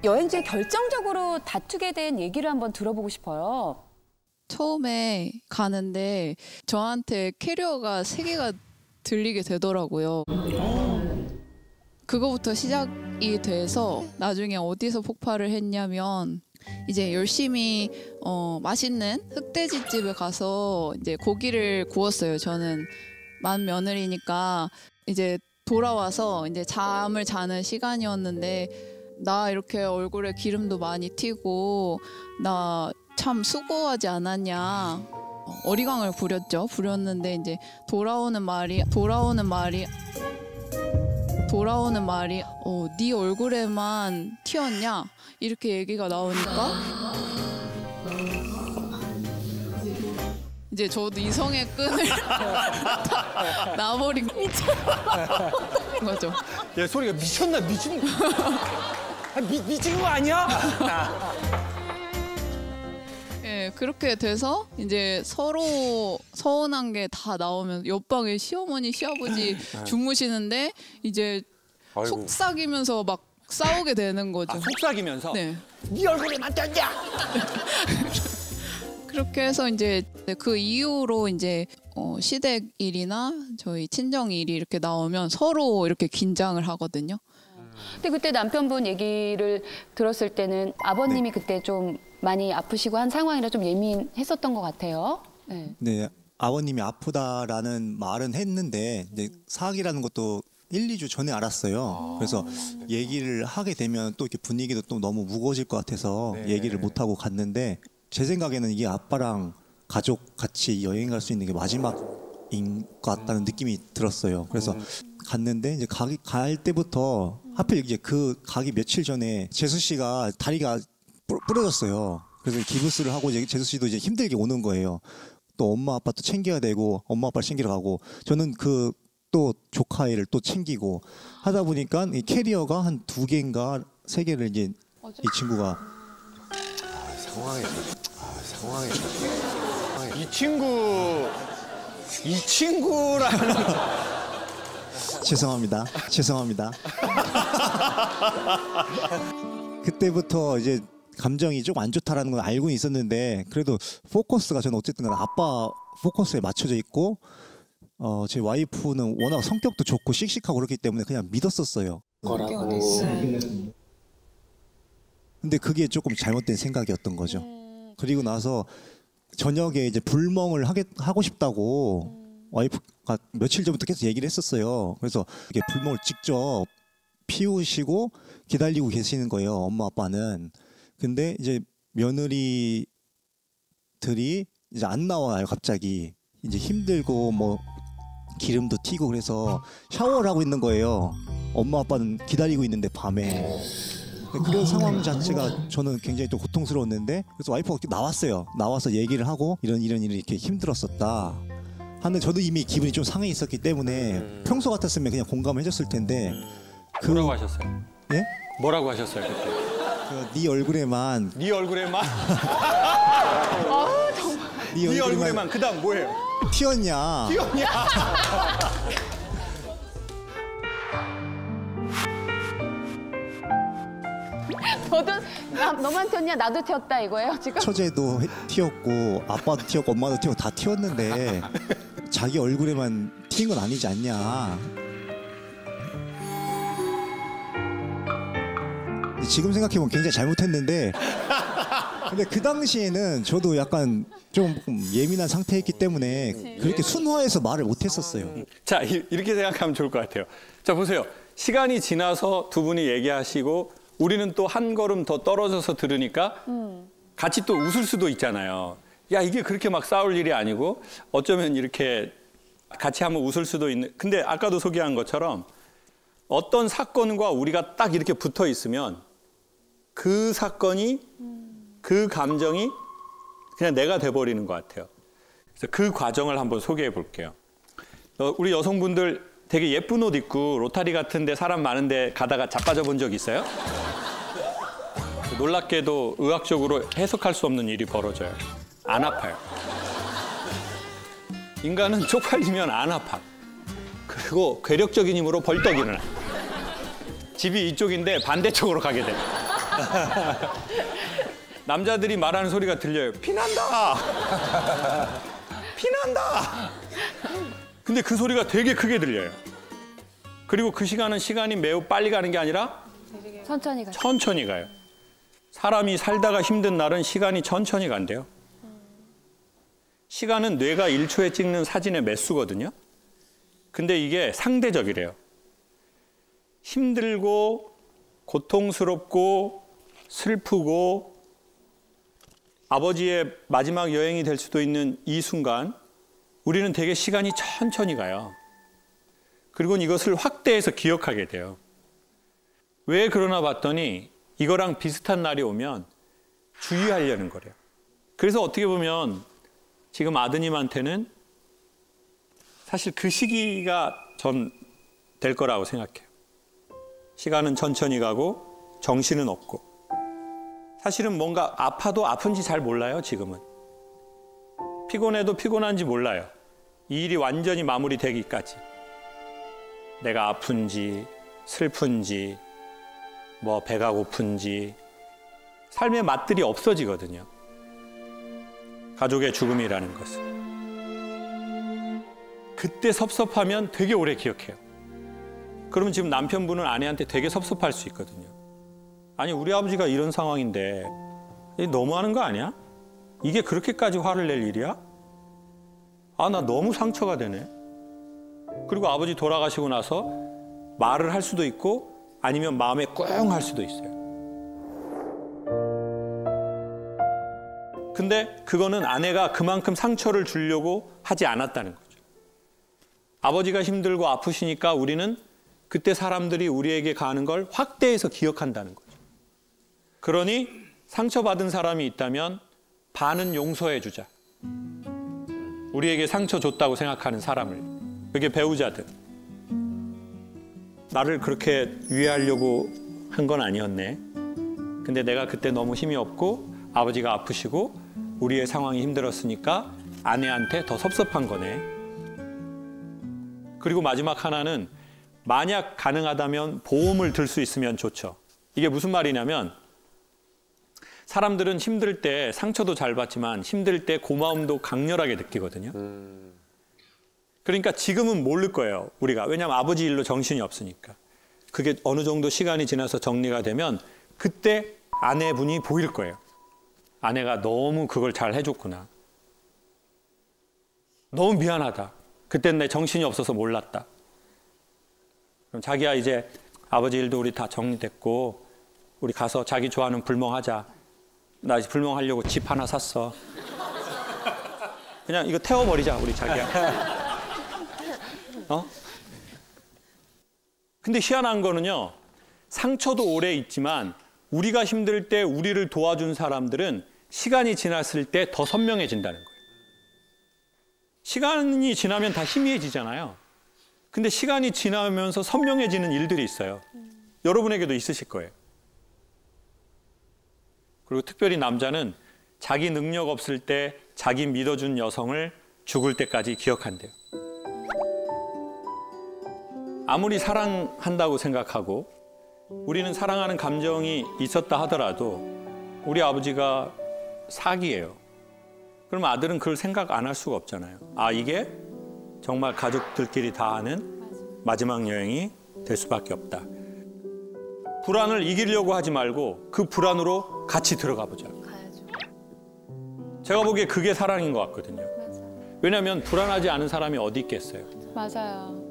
여행 중에 결정적으로 다투게 된 얘기를 한번 들어보고 싶어요. 처음에 가는데 저한테 캐리어가 3개가 들리게 되더라고요. 그거부터 시작이 돼서 나중에 어디서 폭발을 했냐면 이제 열심히 맛있는 흑돼지 집에 가서 이제 고기를 구웠어요. 저는 만 며느리니까 이제 돌아와서 이제 잠을 자는 시간이었는데 나 이렇게 얼굴에 기름도 많이 튀고 나 참 수고하지 않았냐 어리광을 부렸는데 이제 돌아오는 말이 네 얼굴에만 튀었냐 이렇게 얘기가 나오니까 이제 저도 이성의 끈을 놔버린 거죠. 야, 소리가 미친 거 아니야? 예, 그렇게 돼서 이제 서로 서운한 게 다 나오면 옆방에 시어머니, 시아버지 주무시는데 이제 아이고. 속삭이면서 막 싸우게 되는 거죠. 속삭이면서? 네. 네 얼굴에만 떴냐? 그렇게 해서 이제 그 이후로 이제 시댁 일이나 저희 친정 일이 이렇게 나오면 서로 이렇게 긴장을 하거든요. 근데 그때 남편분 얘기를 들었을 때는 아버님이 그때 좀 많이 아프시고 한 상황이라 좀 예민했었던 것 같아요. 네. 네, 아버님이 아프다라는 말은 했는데 이제 사학이라는 것도 1, 2주 전에 알았어요. 그래서 얘기를 하게 되면 또 이렇게 분위기도 또 너무 무거워질 것 같아서 얘기를 못 하고 갔는데 제 생각에는 이게 아빠랑 가족 같이 여행 갈 수 있는 게 마지막인 것 같다는 느낌이 들었어요. 그래서 갔는데 이제 갈 때부터 하필 이제 그 가기 며칠 전에 재수 씨가 다리가 부러졌어요. 그래서 기부스를 하고 이제 재수 씨도 이제 힘들게 오는 거예요. 또 엄마 아빠 또 챙겨야 되고 엄마 아빠를 챙기러 가고 저는 그 또 조카애를 또 챙기고 하다 보니까 이 캐리어가 한 2개인가 3개를 이제 이 친구가 이 친구라는 죄송합니다. 그때부터 이제 감정이 좀 안 좋다라는 건 알고 있었는데 그래도 포커스가 저는 어쨌든 아빠 포커스에 맞춰져 있고 제 와이프는 워낙 성격도 좋고 씩씩하고 그렇기 때문에 그냥 믿었었어요. 근데 그게 조금 잘못된 생각이었던 거죠. 그리고 나서 저녁에 이제 불멍을 하고 싶다고 와이프가 며칠 전부터 계속 얘기를 했었어요. 그래서 이게 불멍을 직접 피우시고 기다리고 계시는 거예요. 엄마 아빠는. 근데 이제 며느리들이 이제 안 나와요. 갑자기 이제 힘들고 뭐 기름도 튀고 그래서 샤워를 하고 있는 거예요. 엄마 아빠는 기다리고 있는데 밤에. 그런 상황 자체가 저는 굉장히 또 고통스러웠는데 그래서 와이프가 나왔어요. 나와서 얘기를 하고 이런 일이 이렇게 힘들었었다 하는데 저도 이미 기분이 좀 상해 있었기 때문에 평소 같았으면 그냥 공감해 줬을 텐데 뭐라고 하셨어요? 예? 뭐라고 하셨어요 그때? 네 얼굴에만 네 얼굴에만? 정말. 네 얼굴에만 그다음 뭐예요? 튀었냐? 너만 튀었냐? 나도 튀었다 이거예요 지금? 처제도 튀었고 아빠도 튀었고 엄마도 튀었고 다 튀었는데 자기 얼굴에만 튀인 건 아니지 않냐. 지금 생각해보면 굉장히 잘못했는데 근데 그 당시에는 저도 약간 좀 예민한 상태였기 때문에 그렇게 순화해서 말을 못했었어요. 자, 이렇게 생각하면 좋을 것 같아요. 자, 보세요. 시간이 지나서 두 분이 얘기하시고 우리는 또 한 걸음 더 떨어져서 들으니까 같이 또 웃을 수도 있잖아요. 야, 이게 그렇게 막 싸울 일이 아니고 어쩌면 이렇게 같이 한번 웃을 수도 있는. 근데 아까도 소개한 것처럼 어떤 사건과 우리가 딱 이렇게 붙어 있으면 그 사건이 그 감정이 그냥 내가 돼버리는 것 같아요. 그래서 그 과정을 한번 소개해 볼게요. 우리 여성분들 되게 예쁜 옷 입고 로타리 같은 데 사람 많은 데 가다가 자빠져 본 적 있어요? 놀랍게도 의학적으로 해석할 수 없는 일이 벌어져요. 안 아파요. 인간은 쪽팔리면 안 아파. 그리고 괴력적인 힘으로 벌떡 일어나. 집이 이쪽인데 반대쪽으로 가게 돼. 남자들이 말하는 소리가 들려요. 피난다! 피난다! 근데 그 소리가 되게 크게 들려요. 그리고 그 시간이 매우 빨리 가는 게 아니라 천천히 가요. 사람이 살다가 힘든 날은 시간이 천천히 간대요. 시간은 뇌가 1초에 찍는 사진의 매수거든요. 근데 이게 상대적이래요. 힘들고 고통스럽고 슬프고 아버지의 마지막 여행이 될 수도 있는 이 순간 우리는 되게 시간이 천천히 가요. 그리고 이것을 확대해서 기억하게 돼요. 왜 그러나 봤더니 이거랑 비슷한 날이 오면 주의하려는 거래요. 그래서 어떻게 보면 지금 아드님한테는 사실 그 시기가 전 될 거라고 생각해요. 시간은 천천히 가고 정신은 없고 사실은 뭔가 아파도 아픈지 잘 몰라요. 지금은 피곤해도 피곤한지 몰라요. 이 일이 완전히 마무리되기까지 내가 아픈지 슬픈지 뭐 배가 고픈지 삶의 맛들이 없어지거든요. 가족의 죽음이라는 것은 그때 섭섭하면 되게 오래 기억해요. 그러면 지금 남편분은 아내한테 되게 섭섭할 수 있거든요. 아니 우리 아버지가 이런 상황인데 너무하는 거 아니야? 이게 그렇게까지 화를 낼 일이야? 아, 나 너무 상처가 되네. 그리고 아버지 돌아가시고 나서 말을 할 수도 있고 아니면 마음에 꿍 할 수도 있어요. 근데 그거는 아내가 그만큼 상처를 주려고 하지 않았다는 거죠. 아버지가 힘들고 아프시니까 우리는 그때 사람들이 우리에게 가는 걸 확대해서 기억한다는 거죠. 그러니 상처받은 사람이 있다면 반은 용서해 주자. 우리에게 상처 줬다고 생각하는 사람을, 그게 배우자든. 나를 그렇게 위해하려고 한 건 아니었네. 근데 내가 그때 너무 힘이 없고 아버지가 아프시고 우리의 상황이 힘들었으니까 아내한테 더 섭섭한 거네. 그리고 마지막 하나는 만약 가능하다면 보험을 들 수 있으면 좋죠. 이게 무슨 말이냐면 사람들은 힘들 때 상처도 잘 받지만 힘들 때 고마움도 강렬하게 느끼거든요. 그러니까 지금은 모를 거예요, 우리가. 왜냐하면 아버지 일로 정신이 없으니까. 그게 어느 정도 시간이 지나서 정리가 되면 그때 아내분이 보일 거예요. 아내가 너무 그걸 잘 해줬구나. 너무 미안하다. 그땐 내 정신이 없어서 몰랐다. 그럼 자기야, 이제 아버지 일도 우리 다 정리됐고 우리 가서 자기 좋아하는 불멍하자. 나 이제 불멍하려고 집 하나 샀어. 그냥 이거 태워버리자, 우리 자기야. 어? 근데 희한한 거는요, 상처도 오래 있지만 우리가 힘들 때 우리를 도와준 사람들은 시간이 지났을 때 더 선명해진다는 거예요. 시간이 지나면 다 희미해지잖아요. 근데 시간이 지나면서 선명해지는 일들이 있어요. 여러분에게도 있으실 거예요. 그리고 특별히 남자는 자기 능력 없을 때 자기 믿어준 여성을 죽을 때까지 기억한대요. 아무리 사랑한다고 생각하고 우리는 사랑하는 감정이 있었다 하더라도 우리 아버지가 사기예요. 그럼 아들은 그걸 생각 안 할 수가 없잖아요. 아, 이게 정말 가족들끼리 다 하는 마지막 여행이 될 수밖에 없다. 불안을 이기려고 하지 말고 그 불안으로 같이 들어가 보자. 제가 보기에 그게 사랑인 것 같거든요. 왜냐하면 불안하지 않은 사람이 어디 있겠어요. 맞아요.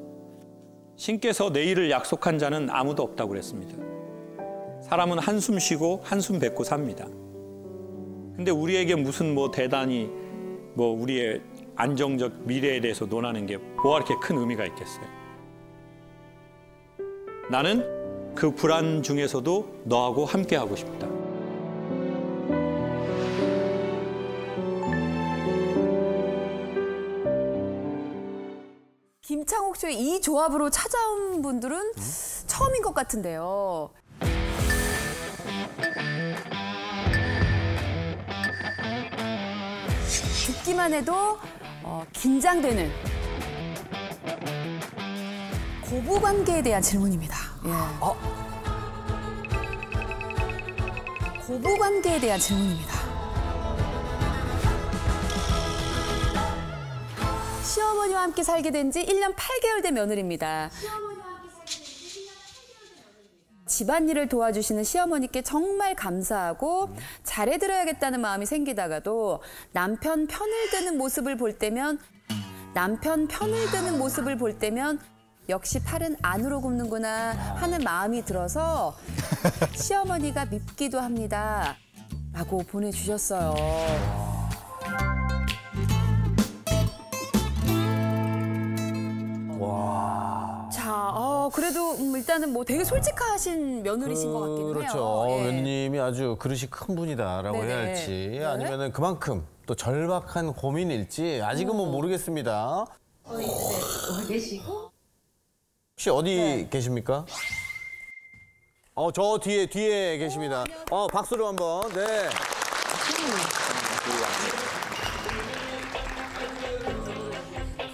신께서 내일을 약속한 자는 아무도 없다고 그랬습니다. 사람은 한숨 쉬고 한숨 뱉고 삽니다. 근데 우리에게 무슨 대단히 우리의 안정적 미래에 대해서 논하는 게 뭐가 이렇게 큰 의미가 있겠어요. 나는 그 불안 중에서도 너하고 함께 하고 싶다. 김창옥 씨의 이 조합으로 찾아온 분들은 처음인 것 같은데요. 듣기만 해도 긴장되는 고부관계에 대한 질문입니다. 예. 고부관계에 대한 질문입니다. 시어머니와 함께 살게 된 지 1년 8개월 된 며느리입니다. 집안일을 도와주시는 시어머니께 정말 감사하고 잘해드려야겠다는 마음이 생기다가도 남편 편을 드는 모습을 볼 때면 역시 팔은 안으로 굽는구나 하는 마음이 들어서 시어머니가 밉기도 합니다. 라고 보내주셨어요. 자, 그래도 일단은 되게 솔직하신 며느리신 것 같기는 해요. 그렇죠. 예. 며느님이 아주 그릇이 큰 분이다라고 네네. 해야 할지 네. 아니면은 그만큼 또 절박한 고민일지 아직은 모르겠습니다. 어디 계시고? 혹시 어디 계십니까? 저 뒤에 계십니다. 박수로 한번. 네.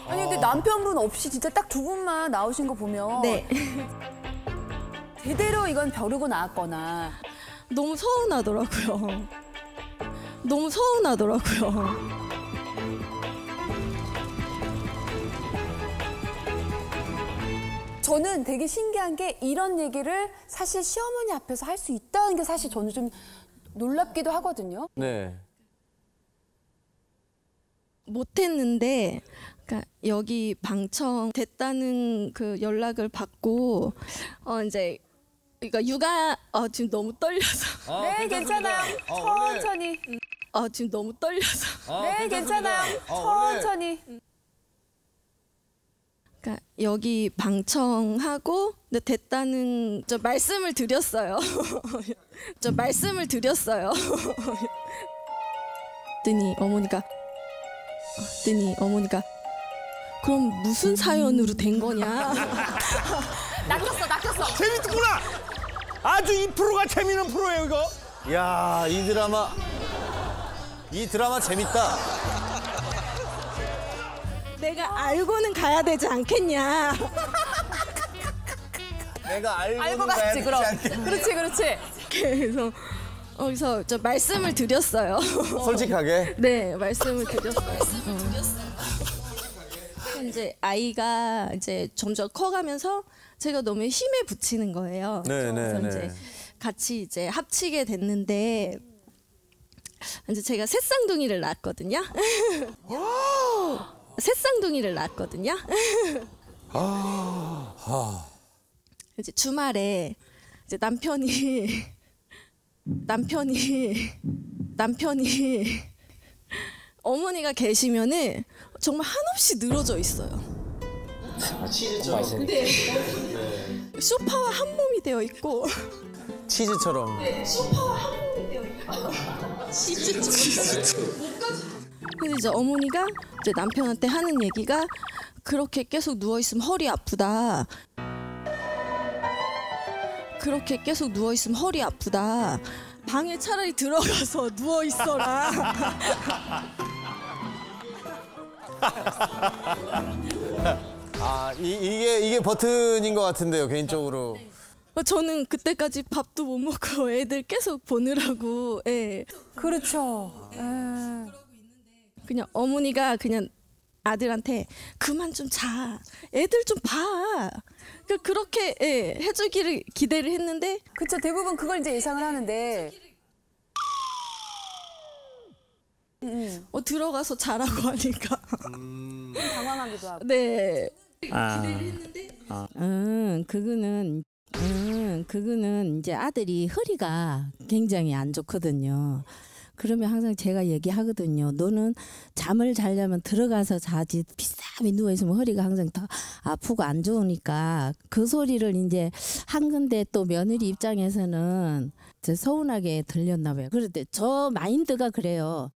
아니 근데 남편분 없이 진짜 딱 두 분만 나오신 거 보면 네. 제대로 이건 벼르고 나왔거나 너무 서운하더라고요. 저는 되게 신기한 게 이런 얘기를 사실 시어머니 앞에서 할 수 있다는 게 사실 저는 좀 놀랍기도 하거든요. 네. 못했는데 그러니까 여기 방청됐다는 그 연락을 받고 이제 그러니까 육아 지금 너무 떨려서 네, 괜찮아요. 천천히. 지금 너무 떨려서 네, 괜찮아요. 천천히. 그러니까 여기 방청하고 근데 됐다는 말씀을 드렸어요. 그랬더니 어머니가 그랬더니 어머니가 그럼 무슨 사연으로 된 거냐? 낚였어. 재밌구나. 아주 이 프로가 재밌는 프로예요 이거. 야, 이 드라마 재밌다. 내가 알고는 가야 되지 않겠냐? 내가 알고 갔지 그럼. 그렇지. 그래서 저 말씀을 드렸어요. 솔직하게? 네, 말씀을 드렸어요. 이제 아이가 이제 점점 커가면서 제가 너무 힘에 부치는 거예요. 그래서 이제 같이 이제 합치게 됐는데 이제 제가 새쌍둥이를 낳았거든요. 이제 주말에 이제 남편이 어머니가 계시면은 정말 한없이 늘어져 있어요. 치즈처럼. 네. 소파와 한 몸이 되어 있고. 치즈처럼. 네, 소파와 한 몸이 되어 있고. 치즈처럼. 근데 이제 어머니가 이제 남편한테 하는 얘기가 그렇게 계속 누워 있으면 허리 아프다. 방에 차라리 들어가서 누워 있어라. 아, 이게 버튼인 것 같은데요, 개인적으로. 저는 그때까지 밥도 못 먹고 애들 계속 보느라고. 예. 그렇죠. 그냥 어머니가 그냥 아들한테 그만 좀 자. 애들 좀 봐. 그렇게 해주기를 기대를 했는데. 그렇죠. 대부분 그걸 이제 예상을 하는데. 들어가서 자라고 하니까. 당황하기도 하고. 네. 그거는 이제 아들이 허리가 굉장히 안 좋거든요. 그러면 항상 제가 얘기하거든요. 너는 잠을 자려면 들어가서 자지 비싸게 누워있으면 허리가 항상 더 아프고 안 좋으니까 그 소리를 이제 한 건데 또 며느리 입장에서는 서운하게 들렸나 봐요. 그런데 저 마인드가 그래요.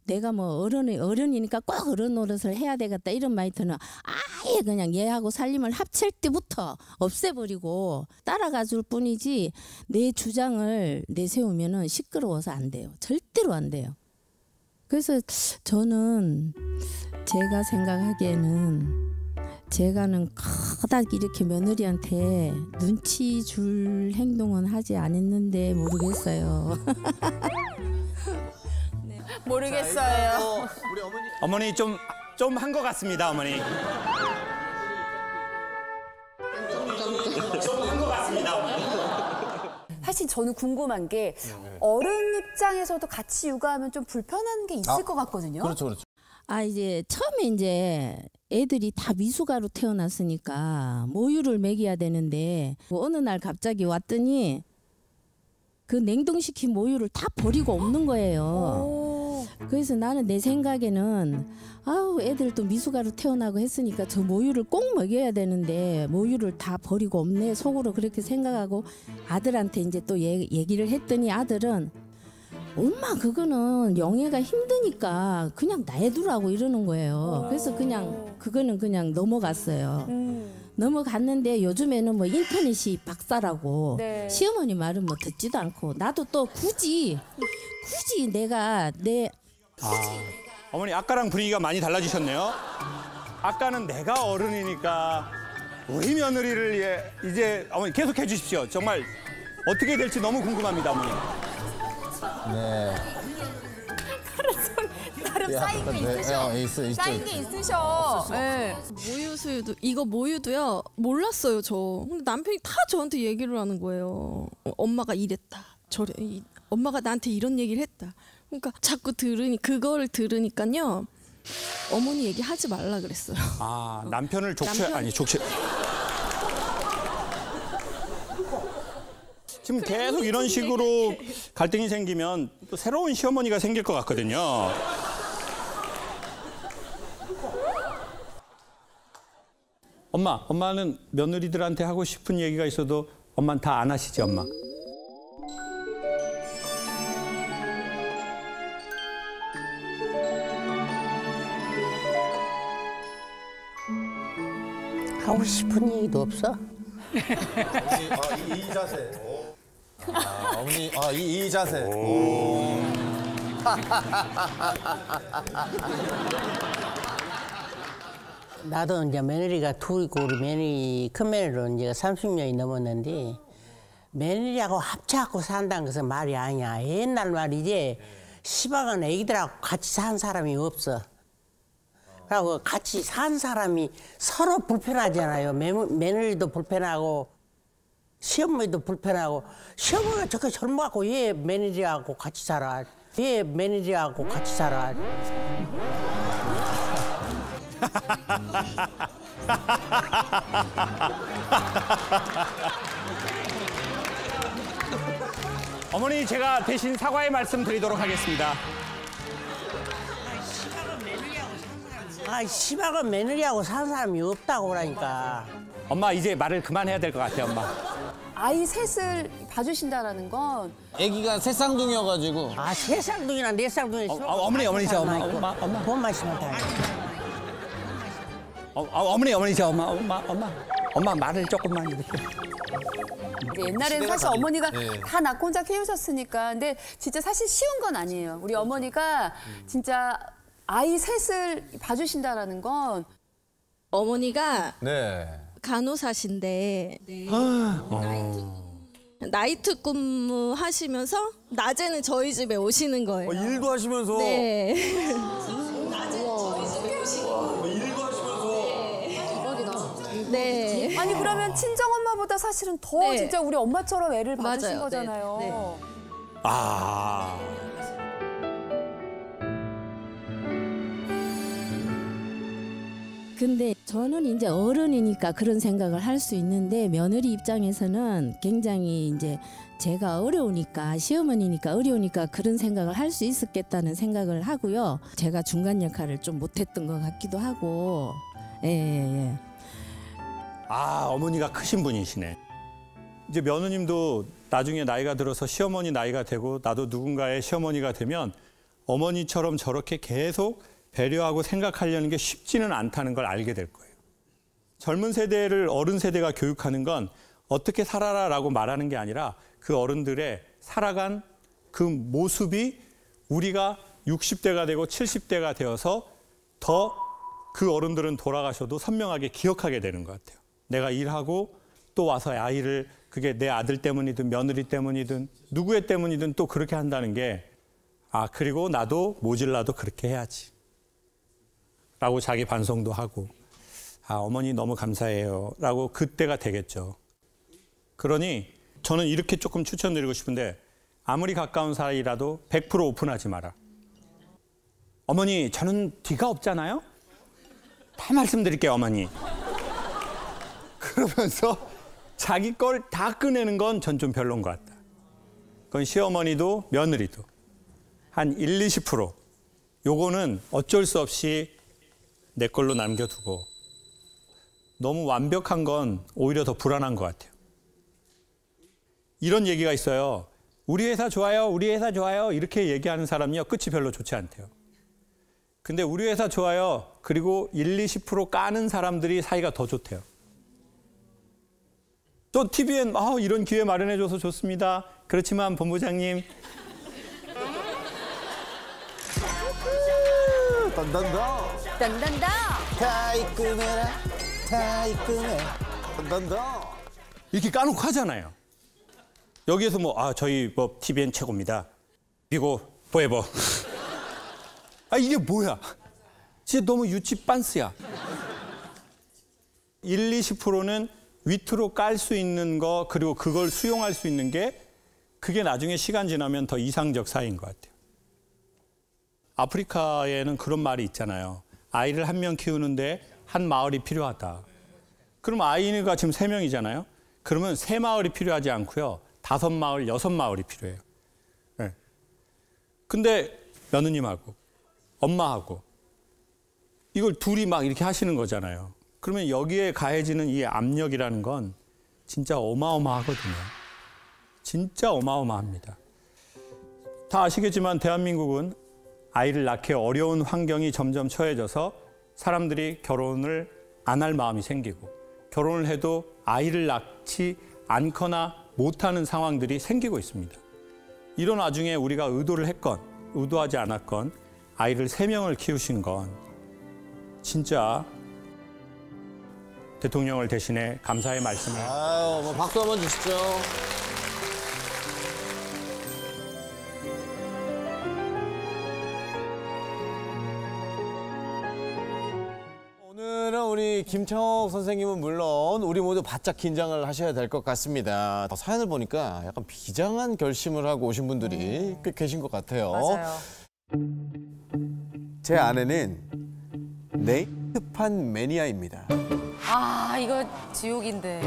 내가 뭐 어른이니까 꼭 어른 노릇을 해야 되겠다 이런 마인드는 아예 그냥 얘하고 살림을 합칠 때부터 없애버리고 따라가 줄 뿐이지 내 주장을 내세우면은 시끄러워서 안 돼요. 절대로 안 돼요. 그래서 저는 제가 생각하기에는 제가는 커다랗게 이렇게 며느리한테 눈치 줄 행동은 하지 않았는데 모르겠어요. 모르겠어요. 우리 어머니 좀 한 것 같습니다, 어머니. 사실 저는 궁금한 게 어른 입장에서도 같이 육아하면 좀 불편한 게 있을 것 같거든요. 그렇죠. 이제 처음에 이제 애들이 다 미숙아로 태어났으니까 모유를 먹여야 되는데 어느 날 갑자기 왔더니 그 냉동시킨 모유를 다 버리고 없는 거예요. 그래서 나는 내 생각에는 애들 또 미숙아로 태어나고 했으니까 저 모유를 꼭 먹여야 되는데 모유를 다 버리고 없네 속으로 그렇게 생각하고 아들한테 이제 또 얘기를 했더니 아들은 엄마 그거는 영애가 힘드니까 그냥 놔두라고 이러는 거예요. 그래서 그거는 그냥 넘어갔어요. 넘어갔는데 요즘에는 뭐 인터넷이 박사라고 시어머니 말은 뭐 듣지도 않고 나도 또 굳이 내가 어머니 아까랑 분위기가 많이 달라지셨네요. 아까는 내가 어른이니까 우리 며느리를 이제 어머니 계속해 주십시오. 정말 어떻게 될지 너무 궁금합니다, 어머니. 네. 나름 쌓인 게 있으셔. 쌓인 게 있으셔. 네. 모유도요 몰랐어요 저. 근데 남편이 다 저한테 얘기를 하는 거예요. 엄마가 이랬다 저래. 엄마가 나한테 이런 얘기를 했다. 그러니까 자꾸 그거를 들으니까요 어머니 얘기하지 말라 그랬어요. 남편을 족쇄. 지금 계속 이런 식으로 갈등이 생기면 또 새로운 시어머니가 생길 것 같거든요. 엄마는 며느리들한테 하고 싶은 얘기가 있어도 엄마는 다 안 하시지, 엄마? 하고 싶은 얘기도 없어? 이 자세. 어머니, 이 자세. 나도 이제 며느리가 둘이고 우리 며느리 큰 며느리로 이제 30년이 넘었는데 며느리하고 합쳐갖고 산다는 것은 말이 아니야. 옛날 말이지 시방은 애기들하고 같이 산 사람이 없어. 그리고 같이 산 사람이 서로 불편하잖아요. 며느리도 불편하고 시어머니도 불편하고 시어머니가 저렇게 젊어갖고 얘 며느리하고 같이 살아. 얘 며느리하고 같이 살아. 어머니 제가 대신 사과의 말씀 드리도록 하겠습니다. 시방은 며느리하고 산 사람이 없다고 그러니까. 엄마 이제 말을 그만해야 될 것 같아요, 엄마. 아이 셋을 봐주신다라는 건 아기가 새 쌍둥이여가지고. 새 쌍둥이나 네 쌍둥이. 어머니 저 엄마. 돈 마시면 다. 어머니 저 엄마 말을 조금만 이렇게. 옛날에는 사실 어머니가 네. 다 낳고 혼자 키우셨으니까. 근데 진짜 사실 쉬운 건 아니에요. 우리 어머니가 진짜 아이 셋을 봐주신다라는 건 어머니가 네. 간호사신데 나이트 근무 하시면서 낮에는 저희 집에 오시는 거예요. 일도 하시면서. 네. 네. 아니 그러면 친정 엄마보다 사실은 더 네. 진짜 우리 엄마처럼 애를 봐주신 맞아요. 거잖아요. 네. 네. 아. 근데 저는 이제 어른이니까 그런 생각을 할 수 있는데 며느리 입장에서는 굉장히 이제 제가 어려우니까 시어머니니까 어려우니까 그런 생각을 할 수 있었겠다는 생각을 하고요. 제가 중간 역할을 좀 못했던 것 같기도 하고. 예. 아, 어머니가 크신 분이시네. 이제 며느님도 나중에 나이가 들어서 시어머니 나이가 되고 나도 누군가의 시어머니가 되면 어머니처럼 저렇게 계속 배려하고 생각하려는 게 쉽지는 않다는 걸 알게 될 거예요. 젊은 세대를 어른 세대가 교육하는 건 어떻게 살아라라고 말하는 게 아니라 그 어른들의 살아간 그 모습이 우리가 60대가 되고 70대가 되어서 더 그 어른들은 돌아가셔도 선명하게 기억하게 되는 것 같아요. 내가 일하고 또 와서 아이를 그게 내 아들 때문이든 며느리 때문이든 누구의 때문이든 또 그렇게 한다는 게 그리고 나도 모질라도 그렇게 해야지 라고 자기 반성도 하고 어머니 너무 감사해요 라고 그때가 되겠죠. 그러니 저는 이렇게 조금 추천드리고 싶은데 아무리 가까운 사이라도 100% 오픈하지 마라. 어머니 저는 뒤가 없잖아요. 다 말씀드릴게요 어머니. 그러면서 자기 걸 다 꺼내는 건 전 좀 별로인 것 같다. 그건 시어머니도 며느리도 한 1, 20% 요거는 어쩔 수 없이 내 걸로 남겨두고 너무 완벽한 건 오히려 더 불안한 것 같아요. 이런 얘기가 있어요. 우리 회사 좋아요, 우리 회사 좋아요 이렇게 얘기하는 사람이요 끝이 별로 좋지 않대요. 근데 우리 회사 좋아요 그리고 1, 20% 까는 사람들이 사이가 더 좋대요. 또 TVN 이런 기회 마련해줘서 좋습니다. 그렇지만 본부장님 딴딴다. 타이끄메라 타이끄메 딴딴다. 이렇게 까놓고 하잖아요. 여기에서 저희 TVN 최고입니다. 그리고 포에버. 이게 뭐야? 진짜 너무 유치 빤스야. 1, 20%는 위트로 깔 수 있는 거 그리고 그걸 수용할 수 있는 게 그게 나중에 시간 지나면 더 이상적 사이인 것 같아요. 아프리카에는 그런 말이 있잖아요. 아이를 한 명 키우는데 한 마을이 필요하다. 그럼 아이가 지금 3명이잖아요. 그러면 3마을이 필요하지 않고요. 5마을, 6마을이 필요해요. 네. 근데 며느님하고 엄마하고 이걸 둘이 막 이렇게 하시는 거잖아요. 그러면 여기에 가해지는 이 압력이라는 건 진짜 어마어마하거든요. 진짜 어마어마합니다. 다 아시겠지만 대한민국은 아이를 낳기 어려운 환경이 점점 처해져서 사람들이 결혼을 안 할 마음이 생기고 결혼을 해도 아이를 낳지 않거나 못하는 상황들이 생기고 있습니다. 이런 와중에 우리가 의도를 했건 의도하지 않았건 아이를 3명을 키우신 건 진짜 대통령을 대신해 감사의 말씀을. 아유, 뭐 박수 한번 주시죠. 오늘은 우리 김창옥 선생님은 물론 우리 모두 바짝 긴장을 하셔야 될 것 같습니다. 사연을 보니까 약간 비장한 결심을 하고 오신 분들이 꽤 계신 것 같아요. 맞아요. 제 아내는 네이트판 매니아입니다. 아 이거 지옥인데.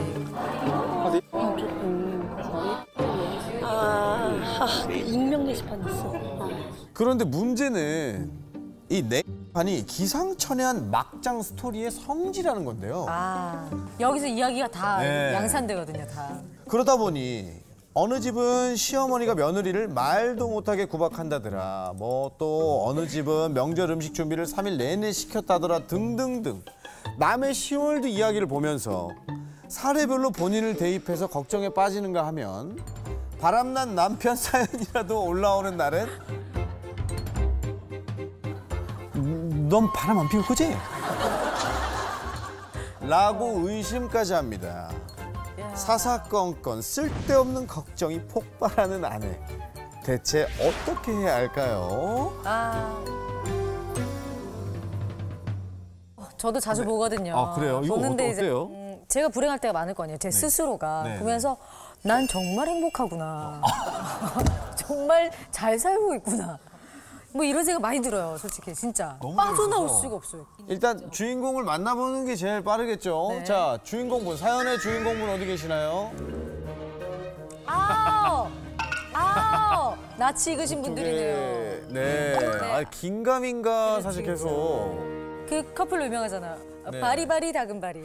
익명 게시판 있어. 그런데 문제는 이 네이트판이 기상천외한 막장 스토리의 성지라는 건데요. 아 여기서 이야기가 다 네. 양산되거든요, 다. 그러다 보니 어느 집은 시어머니가 며느리를 말도 못하게 구박한다더라. 뭐 또 어느 집은 명절 음식 준비를 3일 내내 시켰다더라 등등등. 남의 10월도 이야기를 보면서 사례별로 본인을 대입해서 걱정에 빠지는가 하면 바람난 남편 사연이라도 올라오는 날은 넌 바람 안 피울 거지? 라고 의심까지 합니다. 사사건건 쓸데없는 걱정이 폭발하는 아내. 대체 어떻게 해야 할까요? 저도 자주 보거든요. 아, 그래요? 이거 보는데 어때요? 이제 제가 불행할 때가 많을 거 아니에요. 제 스스로가 네. 보면서 난 정말 행복하구나. 정말 잘 살고 있구나. 뭐 이런 생각 많이 들어요, 솔직히 진짜. 빠져나올 재밌어서. 수가 없어요. 일단 주인공을 만나보는 게 제일 빠르겠죠. 네. 자, 주인공분, 사연의 주인공분 어디 계시나요? 낯이 익으신 분들이네요. 네. 아, 긴가민가 사실 계속. 그 커플로 유명하잖아. 네. 바리바리 다금바리.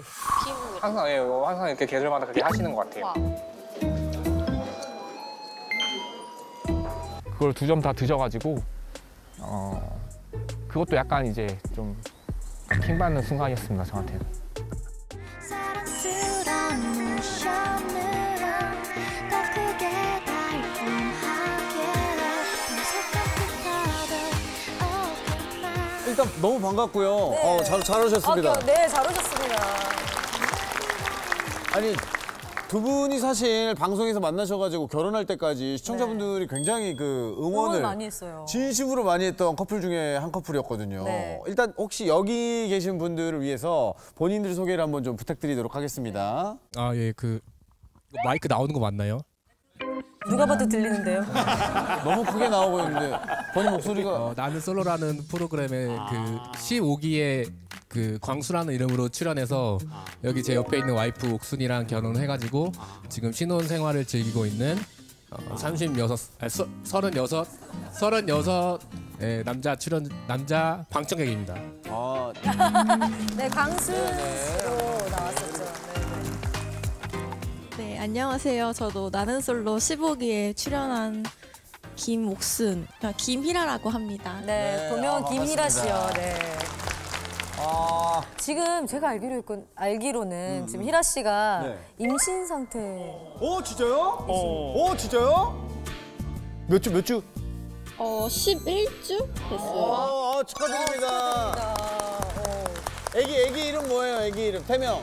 항상 항상 이렇게 계절마다 그렇게 하시는 것 같아요. 그걸 2점 다 드셔가지고 그것도 약간 이제 좀 킹받는 순간이었습니다, 저한테는. 일단 너무 반갑고요. 네. 잘 오셨습니다. 네, 잘 오셨습니다. 아니, 두 분이 사실 방송에서 만나셔가지고 결혼할 때까지 시청자분들이 굉장히 그 응원을 많이 했어요. 진심으로 많이 했던 커플 중에 한 커플이었거든요. 네. 일단 혹시 여기 계신 분들을 위해서 본인들 소개를 한번 좀 부탁드리도록 하겠습니다. 아, 예, 그 마이크 나오는 거 맞나요? 누가 봐도 들리는데요. 너무 크게 나오고 있는데 본인 목소리가 나는 솔로라는 프로그램에 그 15기에 그 광수라는 이름으로 출연해서 여기 제 옆에 있는 와이프 옥순이랑 결혼해가지고 지금 신혼 생활을 즐기고 있는 36 남자 방청객입니다. 네, 강수로 나왔었죠. 네, 안녕하세요. 저도 나는 솔로 15기에 출연한 김옥순, 김희라라고 합니다. 네, 본명은 김희라 씨요. 네. 지금 제가 알기로는 지금 희라 씨가 임신 상태. 오, 진짜요? 오, 진짜요? 몇 주? 11주 됐어요. 축하드립니다. 애기 이름 뭐예요? 애기 이름 태명.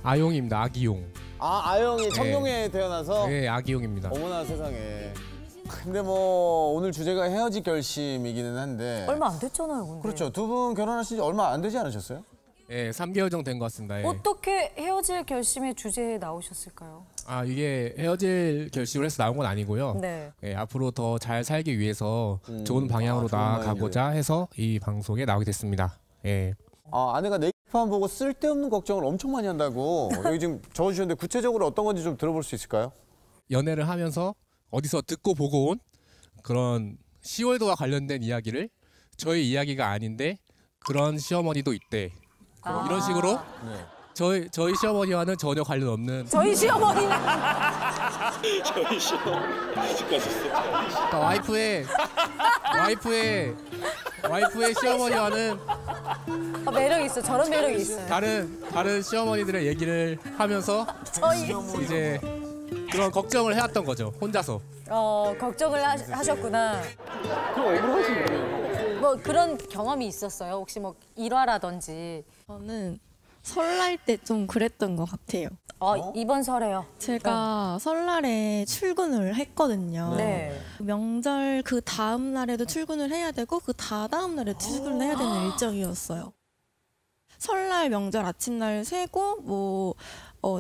아용입니다. 아기용. 아영이 청룡에 태어나서? 네, 아기용입니다. 어머나 세상에. 근데 뭐 오늘 주제가 헤어질 결심이기는 한데 얼마 안 됐잖아요, 근데. 그렇죠. 두 분 결혼하신 지 얼마 안 되지 않으셨어요? 네, 3개월 정도 된 것 같습니다. 예. 어떻게 헤어질 결심의 주제에 나오셨을까요? 이게 헤어질 결심을 해서 나온 건 아니고요. 네. 예, 앞으로 더 잘 살기 위해서 좋은 방향으로 좋은 나아가고자 해서 이 방송에 나오게 됐습니다. 예. 아내가 네이트판 보고 쓸데없는 걱정을 엄청 많이 한다고 여기 지금 적어주셨는데 구체적으로 어떤 건지 좀 들어볼 수 있을까요? 연애를 하면서 어디서 듣고 보고 온 그런 시월도와 관련된 이야기를 저희 이야기가 아닌데 그런 시어머니도 있대. 이런 식으로 저희 시어머니와는 전혀 관련 없는 저희 시어머니. 저희 시어머니까지 그러니까 와이프의 시어머니와는 매력 있어. 저런 매력이 있어요. 다른 시어머니들의 얘기를 하면서 이제 그런 걱정을 해왔던 거죠. 혼자서. 걱정을 하셨구나. 그럼 억울하신 거예요. 뭐 그런 경험이 있었어요? 혹시 뭐 일화라든지. 저는 설날 때 좀 그랬던 것 같아요. 이번 설에요? 제가 설날에 출근을 했거든요. 네. 명절 그 다음 날에도 출근을 해야 되고 그 다다음 날에 출근을 해야 되는 일정이었어요. 설날 명절 아침날 세고 뭐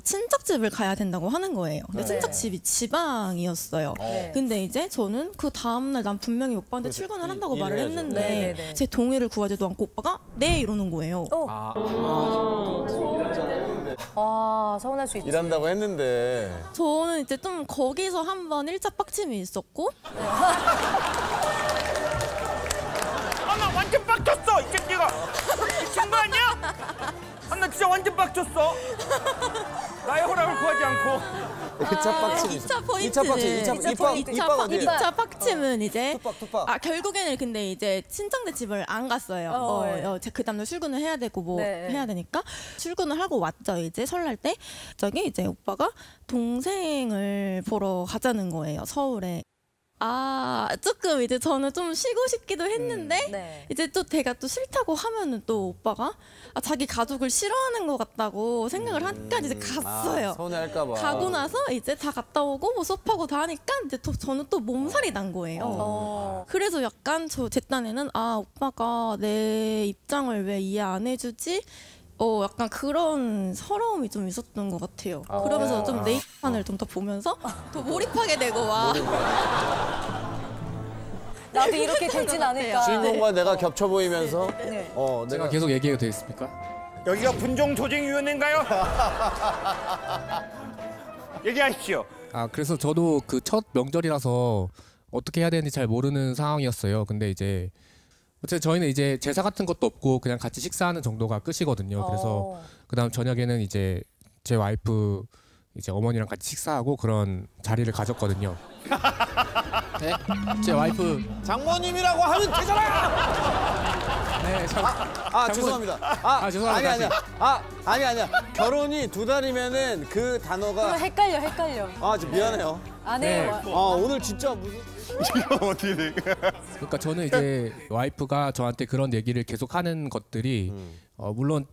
친척집을 가야 된다고 하는 거예요. 근데 네. 친척집이 지방이었어요. 네. 근데 이제 저는 그 다음날 난 분명히 오빠한테 출근을 한다고 말을 일을 해야죠. 했는데 네네네. 제 동의를 구하지도 않고 오빠가 네 이러는 거예요. 서운할 수 있지. 일한다고 했는데. 저는 이제 좀 거기서 한번 1차 빡침이 있었고 나 완전 빡쳤어 이 새끼가. 미친 거 아니야? 나 진짜 완전 빡쳤어. 나의 허락을 구하지 않고. 1차 빡침. 2차 포인트. 2차 빡침. 입박 어디에? 2차 빡침은 이제 툭박. 결국에는 근데 이제 친정네 집을 안 갔어요. 그 다음날 출근을 해야 되고 뭐 네. 해야 되니까 출근을 하고 왔죠. 이제 설날 때 저기 이제 오빠가 동생을 보러 가자는 거예요. 서울에. 조금 이제 저는 좀 쉬고 싶기도 했는데 네. 이제 또 제가 또 싫다고 하면은 또 오빠가 자기 가족을 싫어하는 것 같다고 생각을 하니까 이제 갔어요. 서운해할까 봐. 가고 나서 이제 다 갔다 오고 뭐 수업하고 다 하니까 이제 저는 또 몸살이 난 거예요. 그래서 약간 제 딴에는 오빠가 내 입장을 왜 이해 안 해주지? 약간 그런 서러움이 좀 있었던 것 같아요. 그러면서 좀 네이트판을 좀 더 보면서 더 몰입하게 되고 나도 이렇게 되진 않을까. 주인공과 내가 겹쳐 보이면서 제가 계속 얘기해도 되겠습니까? 여기가 분종조직위원회인가요? 얘기하십시오. 그래서 저도 그 첫 명절이라서 어떻게 해야 되는지 잘 모르는 상황이었어요. 근데 이제 저희는 이제 제사 같은 것도 없고 그냥 같이 식사하는 정도가 끝이거든요. 그래서 그다음 저녁에는 이제 제 와이프 이제 어머니랑 같이 식사하고 그런 자리를 가졌거든요. 네? 제 와이프 장모님이라고 하면 되잖아. 네, 죄송합니다. 죄송합니다. 아니야. 결혼이 2달이면은 그 단어가 헷갈려. 좀 미안해요. 안 해요. 오늘 진짜 무슨 이거 어떻게 돼? 그러니까 저는 이제 와이프가 저한테 그런 얘기를 계속 하는 것들이 물론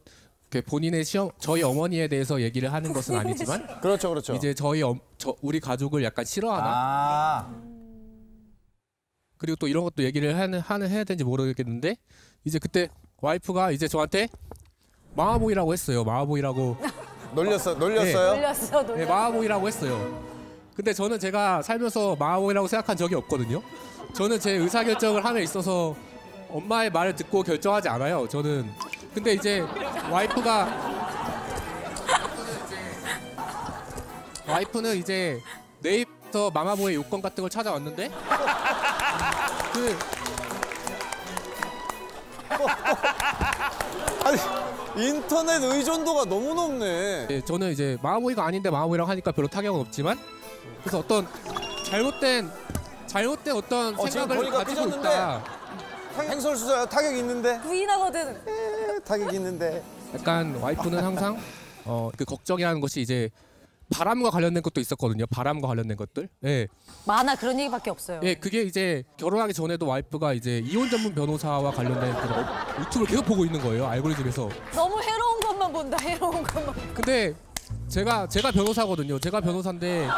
본인의 저희 어머니에 대해서 얘기를 하는 것은 아니지만 그렇죠. 이제 우리 가족을 약간 싫어하나 그리고 또 이런 것도 얘기를 해야 되는지 모르겠는데 이제 그때 와이프가 이제 저한테 마마보이라고 했어요. 마마보이라고 놀렸어요? 네, 마마보이라고 했어요. 근데 저는 제가 살면서 마마보이라고 생각한 적이 없거든요. 저는 제 의사결정을 함에 있어서 엄마의 말을 듣고 결정하지 않아요. 저는 근데 이제 와이프는 이제 네이버 마마보이 요건 같은 걸 찾아왔는데 인터넷 의존도가 너무 높네. 네, 저는 이제 마마보이가 아닌데 마마보이라고 하니까 별로 타격은 없지만 그래서 어떤 잘못된 어떤 생각을 가지고 있다. 행설수설 타격 있는데. 부인하거든. 타격 있는데. 약간 와이프는 항상 그 걱정이라는 것이 이제 바람과 관련된 것도 있었거든요. 바람과 관련된 것들. 예. 많아 그런 얘기밖에 없어요. 예, 그게 이제 결혼하기 전에도 와이프가 이제 이혼 전문 변호사와 관련된 그런 유튜브를 계속 보고 있는 거예요. 알고리즘에서. 너무 해로운 것만 본다. 해로운 것만. 근데 제가 변호사거든요. 제가 변호사인데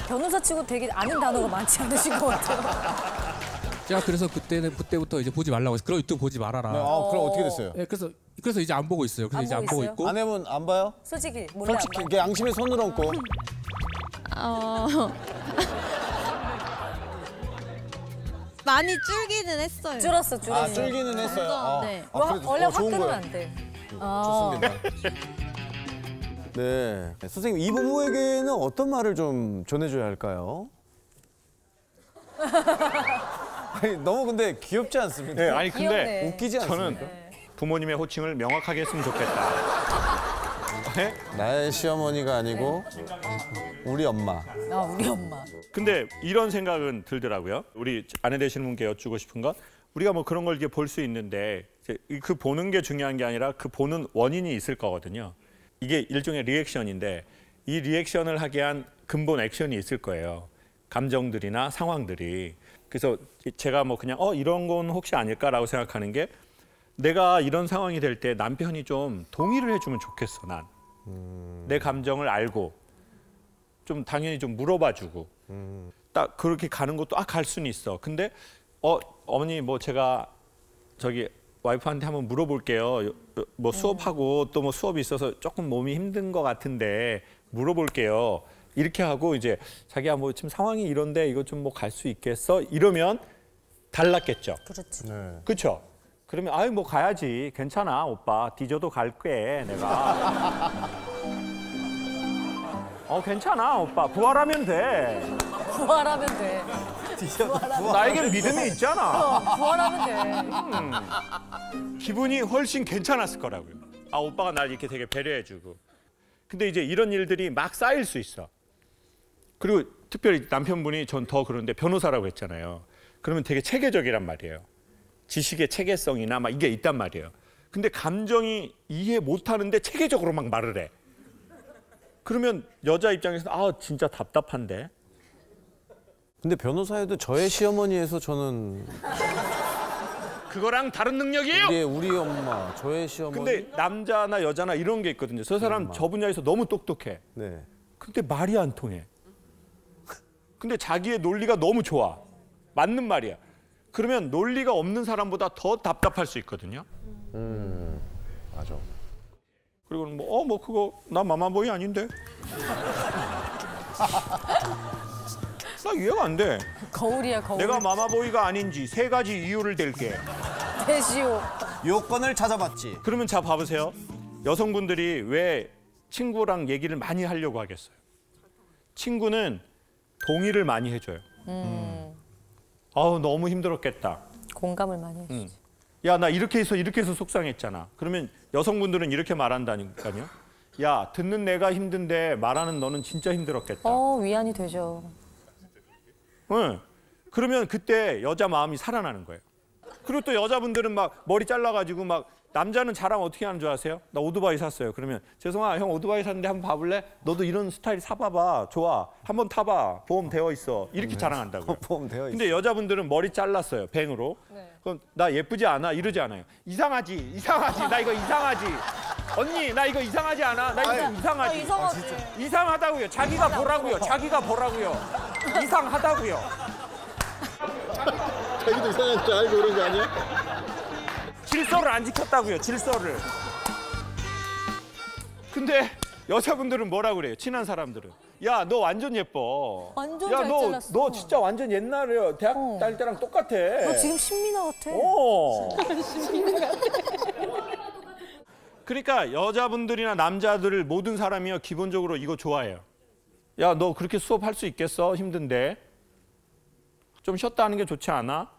변호사 치고 되게 아는 단어가 많지 않으신 것 같아요. 제가 그래서 그때부터 이제 보지 말라고 해서 그런 유튜브 보지 말아라. 네, 그럼 어떻게 됐어요? 예, 그래서 이제 안 보고 있어요. 그래서 이제 안 보고 있고. 아내분 안 봐요? 솔직히 몰래 안 솔직히 양심에 손을 얹고. 많이 줄기는 했어요. 줄었어. 줄기는 했어요. 네. 원래 확 좋은 끊으면 거예요. 안 돼. 좋습니다. 네, 선생님 이 부부에게는 어떤 말을 좀 전해줘야 할까요? 아니, 너무 근데 귀엽지 않습니까? 네, 아니 근데 귀엽네. 웃기지 않습니까? 저는 부모님의 호칭을 명확하게 했으면 좋겠다. 네? 나의 시어머니가 아니고 우리 엄마. 우리 엄마. 근데 이런 생각은 들더라고요. 우리 아내 되시는 분께 여쭈고 싶은 건 우리가 뭐 그런 걸 이제 볼 수 있는데 이제 그 보는 게 중요한 게 아니라 그 보는 원인이 있을 거거든요. 이게 일종의 리액션인데 이 리액션을 하게 한 근본 액션이 있을 거예요. 감정들이나 상황들이. 그래서 제가 뭐 그냥 이런 건 혹시 아닐까라고 생각하는 게 내가 이런 상황이 될 때 남편이 좀 동의를 해주면 좋겠어, 난. 내 감정을 알고 좀 당연히 좀 물어봐주고 딱 그렇게 가는 것도 갈 수는 있어. 근데 어머니 뭐 제가 저기 와이프한테 한번 물어볼게요. 뭐 수업하고 또 뭐 수업이 있어서 조금 몸이 힘든 것 같은데 물어볼게요. 이렇게 하고 이제 자기야 뭐 지금 상황이 이런데 이거 좀 뭐 갈 수 있겠어? 이러면 달랐겠죠. 그렇지. 그렇죠. 그러면 아유 뭐 가야지. 괜찮아 오빠. 뒤져도 갈게 내가. 괜찮아 오빠. 부활하면 돼. 부활하면 돼. 나에겐 믿음이 있잖아. 부활하면 돼. 기분이 훨씬 괜찮았을 거라고요. 오빠가 날 이렇게 되게 배려해주고. 근데 이제 이런 일들이 막 쌓일 수 있어. 그리고 특별히 남편분이 전 더 그런데 변호사라고 했잖아요. 그러면 되게 체계적이란 말이에요. 지식의 체계성이나 막 이게 있단 말이에요. 근데 감정이 이해 못하는데 체계적으로 막 말을 해. 그러면 여자 입장에서는 진짜 답답한데. 근데 변호사에도 저의 시어머니에서 저는 그거랑 다른 능력이에요. 이게 우리 엄마, 저의 시어머니. 근데 남자나 여자나 이런 게 있거든요. 저 사람 저 분야에서 너무 똑똑해. 네. 근데 말이 안 통해. 근데 자기의 논리가 너무 좋아. 맞는 말이야. 그러면 논리가 없는 사람보다 더 답답할 수 있거든요. 맞아. 그리고는 뭐 그거 나 마마보이 아닌데. 나 이해가 안 돼. 거울이야 거울. 내가 마마보이가 아닌지 3가지 이유를 댈게. 대시오. 요건을 찾아봤지. 그러면 자 봐보세요. 여성분들이 왜 친구랑 얘기를 많이 하려고 하겠어요? 친구는 동의를 많이 해줘요. 너무 힘들었겠다. 공감을 많이 해주지. 야, 나 이렇게 해서 속상했잖아. 그러면 여성분들은 이렇게 말한다니까요. 야, 듣는 내가 힘든데 말하는 너는 진짜 힘들었겠다. 위안이 되죠. 응. 그러면 그때 여자 마음이 살아나는 거예요. 그리고 또 여자분들은 막 머리 잘라가지고 막 남자는 자랑 어떻게 하는 줄 아세요? 나 오토바이 샀어요. 그러면 죄송아 형 오토바이 샀는데 한번 봐볼래? 너도 이런 스타일 사봐봐. 좋아. 한번 타봐. 보험 되어 있어. 이렇게 자랑한다고요. 보험 되어 있어. 근데 여자분들은 머리 잘랐어요. 뱅으로. 그럼 나 예쁘지 않아? 이러지 않아요. 이상하지. 나 이거 이상하지. 언니 나 이거 이상하지 않아? 나 이거 좀 이상하지. 이상하다고요. 자기가 보라고요. 이상하다고요. 자기도 이상한 줄 알고 그런 거 아니야? 질서를 안 지켰다고요. 질서를. 근데 여자분들은 뭐라 그래요? 친한 사람들은. 야, 너 완전 예뻐. 완전 야, 잘 잘랐어. 너 진짜 완전 옛날에 대학 다닐 때랑 똑같아. 너 지금 신민아 같아. 신민아 같아. 그러니까 여자분들이나 남자들 모든 사람이요 기본적으로 이거 좋아해요. 야, 너 그렇게 수업할 수 있겠어? 힘든데. 좀 쉬었다 하는 게 좋지 않아?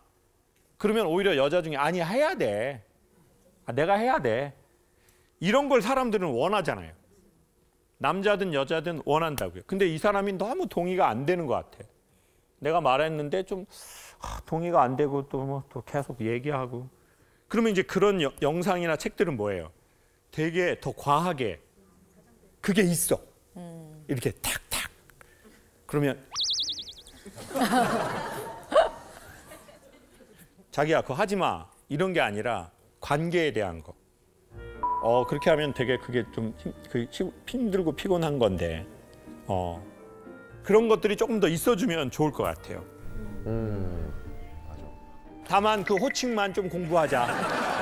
그러면 오히려 여자 중에 아니 해야 돼. 내가 해야 돼. 이런 걸 사람들은 원하잖아요. 남자든 여자든 원한다고요. 근데 이 사람이 너무 동의가 안 되는 것 같아. 내가 말했는데 좀 동의가 안 되고 또 계속 얘기하고. 그러면 이제 그런 영상이나 책들은 뭐예요? 되게 더 과하게 그게 있어. 이렇게 탁탁. 그러면 자기야 그거 하지 마. 이런 게 아니라 관계에 대한 거. 그렇게 하면 되게 그게 좀 힘들고 피곤한 건데 그런 것들이 조금 더 있어주면 좋을 것 같아요. 다만 그 호칭만 좀 공부하자.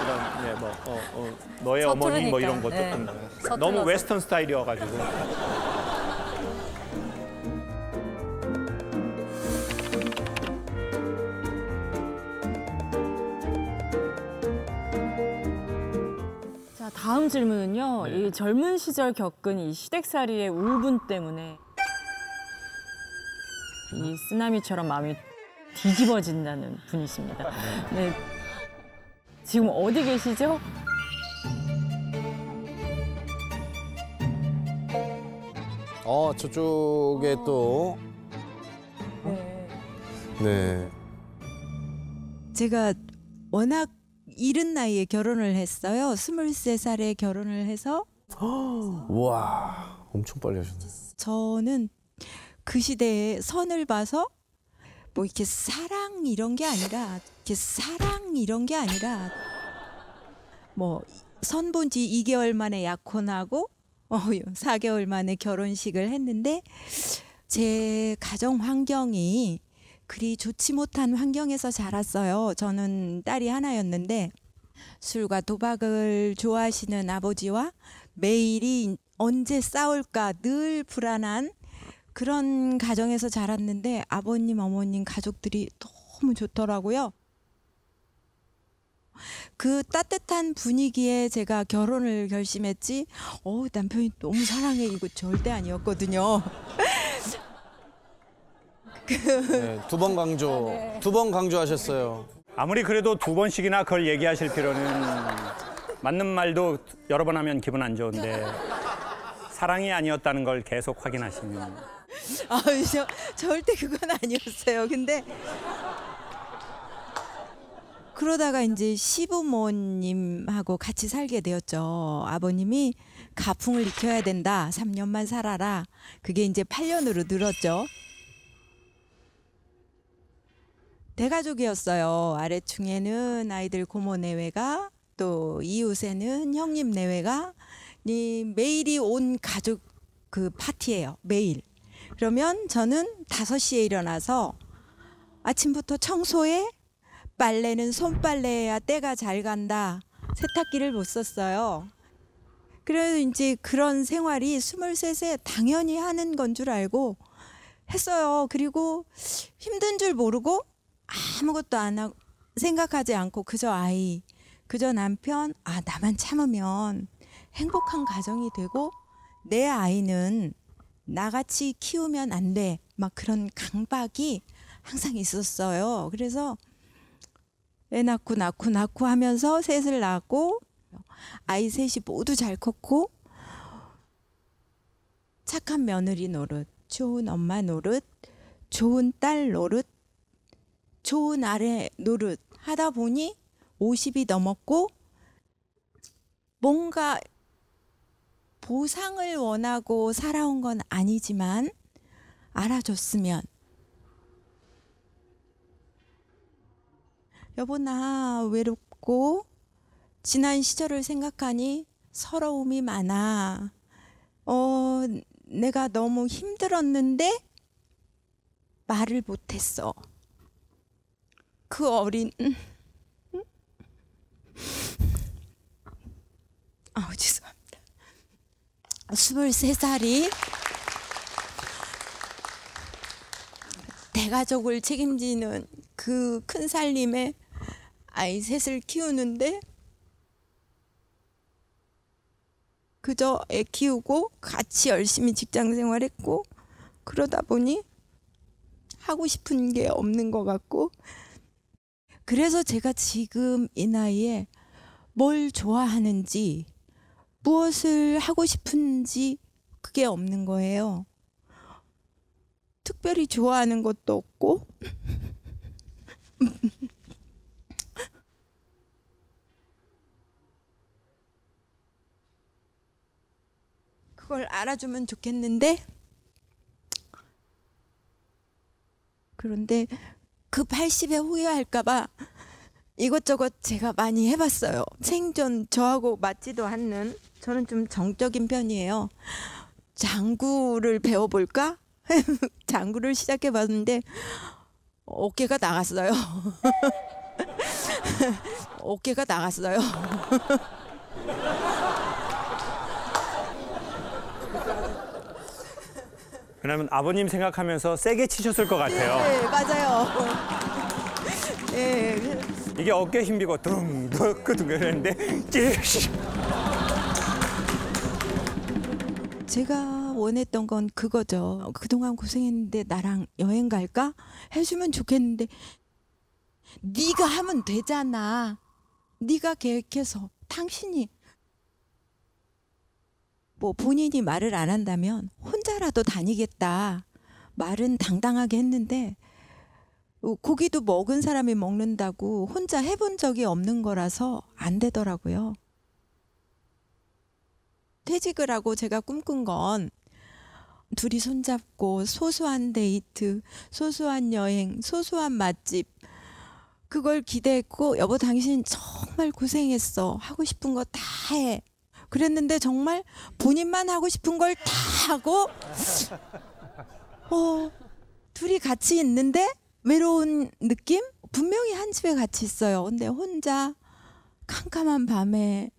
이런 너의 어머니 뭐 이런 것도 너무 웨스턴 스타일이어가지고. 다음 질문은요. 이 젊은 시절 겪은 이 시댁살이의 울분 때문에 이 쓰나미처럼 마음이 뒤집어진다는 분이십니다. 네. 지금 어디 계시죠? 저쪽에 또. 네. 제가 워낙 이른 나이에 결혼을 했어요. 23살에 결혼을 해서. 우와, 엄청 빨리 하셨네. 저는 그 시대에 선을 봐서 뭐 이렇게 사랑 이런 게 아니라 뭐 선 본 지 2개월 만에 약혼하고 4개월 만에 결혼식을 했는데 제 가정 환경이 그리 좋지 못한 환경에서 자랐어요. 저는 딸이 하나였는데 술과 도박을 좋아하시는 아버지와 매일이 언제 싸울까 늘 불안한 그런 가정에서 자랐는데 아버님, 어머님 가족들이 너무 좋더라고요. 그 따뜻한 분위기에 제가 결혼을 결심했지 남편이 너무 사랑해 이거 절대 아니었거든요. 네, 두 번 강조, 두 번 강조하셨어요. 아무리 그래도 2번씩이나 그걸 얘기하실 필요는 맞는 말도 여러 번 하면 기분 안 좋은데 사랑이 아니었다는 걸 계속 확인하시면 절대 그건 아니었어요. 근데 그러다가 이제 시부모님하고 같이 살게 되었죠. 아버님이 가풍을 익혀야 된다. 3년만 살아라. 그게 이제 8년으로 늘었죠. 대가족이었어요. 아래층에는 아이들 고모 내외가 또 이웃에는 형님 내외가 매일이 온 가족 그 파티예요. 매일. 그러면 저는 5시에 일어나서 아침부터 청소해 빨래는 손빨래해야 때가 잘 간다. 세탁기를 못 썼어요. 그래서 이제 그런 생활이 23세 당연히 하는 건 줄 알고 했어요. 그리고 힘든 줄 모르고 아무것도 안 하고 생각하지 않고 그저 아이, 그저 남편, 나만 참으면 행복한 가정이 되고 내 아이는 나같이 키우면 안 돼. 막 그런 강박이 항상 있었어요. 그래서 애 낳고 하면서 셋을 낳고 아이 셋이 모두 잘 컸고 착한 며느리 노릇, 좋은 엄마 노릇, 좋은 딸 노릇, 좋은 아내 노릇 하다 보니 50이 넘었고 뭔가 보상을 원하고 살아온 건 아니지만 알아줬으면 여보 나 외롭고 지난 시절을 생각하니 서러움이 많아. 내가 너무 힘들었는데 말을 못했어. 그 어린 죄송합니다. 23살이 대가족을 책임지는 그 큰 살림에 아이 셋을 키우는데 그저 애 키우고 같이 열심히 직장 생활했고 그러다 보니 하고 싶은 게 없는 것 같고 그래서 제가 지금 이 나이에 뭘 좋아하는지 무엇을 하고 싶은지 그게 없는 거예요. 특별히 좋아하는 것도 없고 그걸 알아주면 좋겠는데 그런데 그 80에 후회할까 봐 이것저것 제가 많이 해봤어요. 생전 저하고 맞지도 않는 저는 좀 정적인 편이에요. 장구를 배워볼까? 장구를 시작해봤는데 어깨가 나갔어요. 어깨가 나갔어요. 왜냐면 아버님 생각하면서 세게 치셨을 것 같아요. 네, 맞아요. 네. 이게 어깨 힘비고 둥둥 이랬는데 찌. 제가 원했던 건 그거죠. 그동안 고생했는데 나랑 여행 갈까? 해주면 좋겠는데 네가 하면 되잖아. 네가 계획해서 당신이 뭐 본인이 말을 안 한다면 혼자라도 다니겠다. 말은 당당하게 했는데 고기도 먹은 사람이 먹는다고 혼자 해본 적이 없는 거라서 안 되더라고요. 퇴직을 하고 제가 꿈꾼 건 둘이 손잡고 소소한 데이트, 소소한 여행, 소소한 맛집, 그걸 기대했고 여보 당신 정말 고생했어. 하고 싶은 거 다 해. 그랬는데 정말 본인만 하고 싶은 걸 다 하고 둘이 같이 있는데 외로운 느낌? 분명히 한 집에 같이 있어요. 근데 혼자 캄캄한 밤에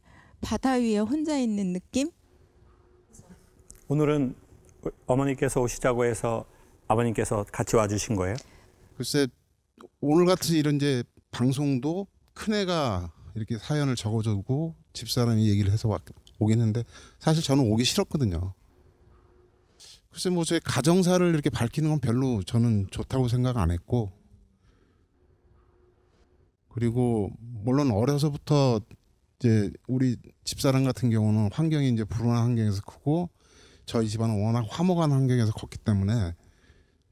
바다 위에 혼자 있는 느낌? 오늘은 어머니께서 오시자고 해서 아버님께서 같이 와주신 거예요? 글쎄 오늘 같이 이런 이제 방송도 큰애가 이렇게 사연을 적어주고 집사람이 얘기를 해서 오긴 했는데 사실 저는 오기 싫었거든요. 글쎄 뭐 제 가정사를 이렇게 밝히는 건 별로 저는 좋다고 생각 안 했고, 그리고 물론 어려서부터 이제 우리 집사람 같은 경우는 환경이 이제 불운한 환경에서 크고 저희 집안은 워낙 화목한 환경에서 컸기 때문에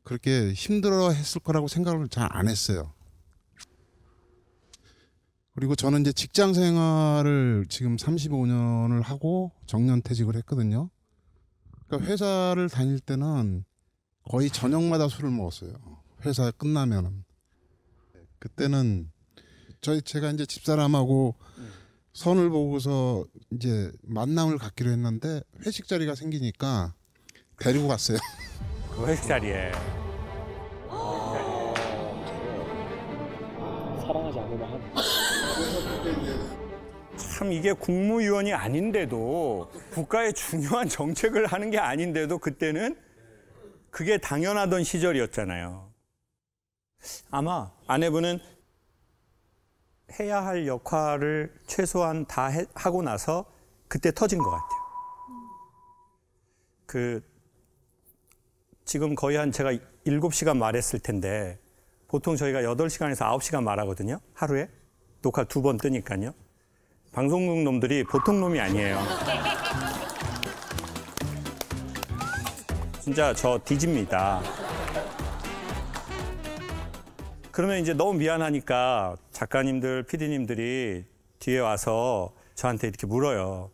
그렇게 힘들어 했을 거라고 생각을 잘 안 했어요. 그리고 저는 이제 직장 생활을 지금 35년을 하고 정년퇴직을 했거든요. 그러니까 회사를 다닐 때는 거의 저녁마다 술을 먹었어요. 회사 끝나면은. 그때는 제가 이제 집사람하고 선을 보고서 이제 만남을 갖기로 했는데 회식 자리가 생기니까 데리고 갔어요. 그 회식 자리에. 사랑하지 않으면 한. 참 이게 국무위원이 아닌데도 국가의 중요한 정책을 하는 게 아닌데도 그때는 그게 당연하던 시절이었잖아요. 아마 아내분은 해야 할 역할을 최소한 다 하고 나서 그때 터진 것 같아요. 지금 거의 한 제가 7시간 말했을 텐데 보통 저희가 8시간에서 9시간 말하거든요. 하루에. 녹화 2번 뜨니까요. 방송국 놈들이 보통 놈이 아니에요. 진짜 저 뒤집니다. 그러면 이제 너무 미안하니까 작가님들, PD님들이 뒤에 와서 저한테 이렇게 물어요.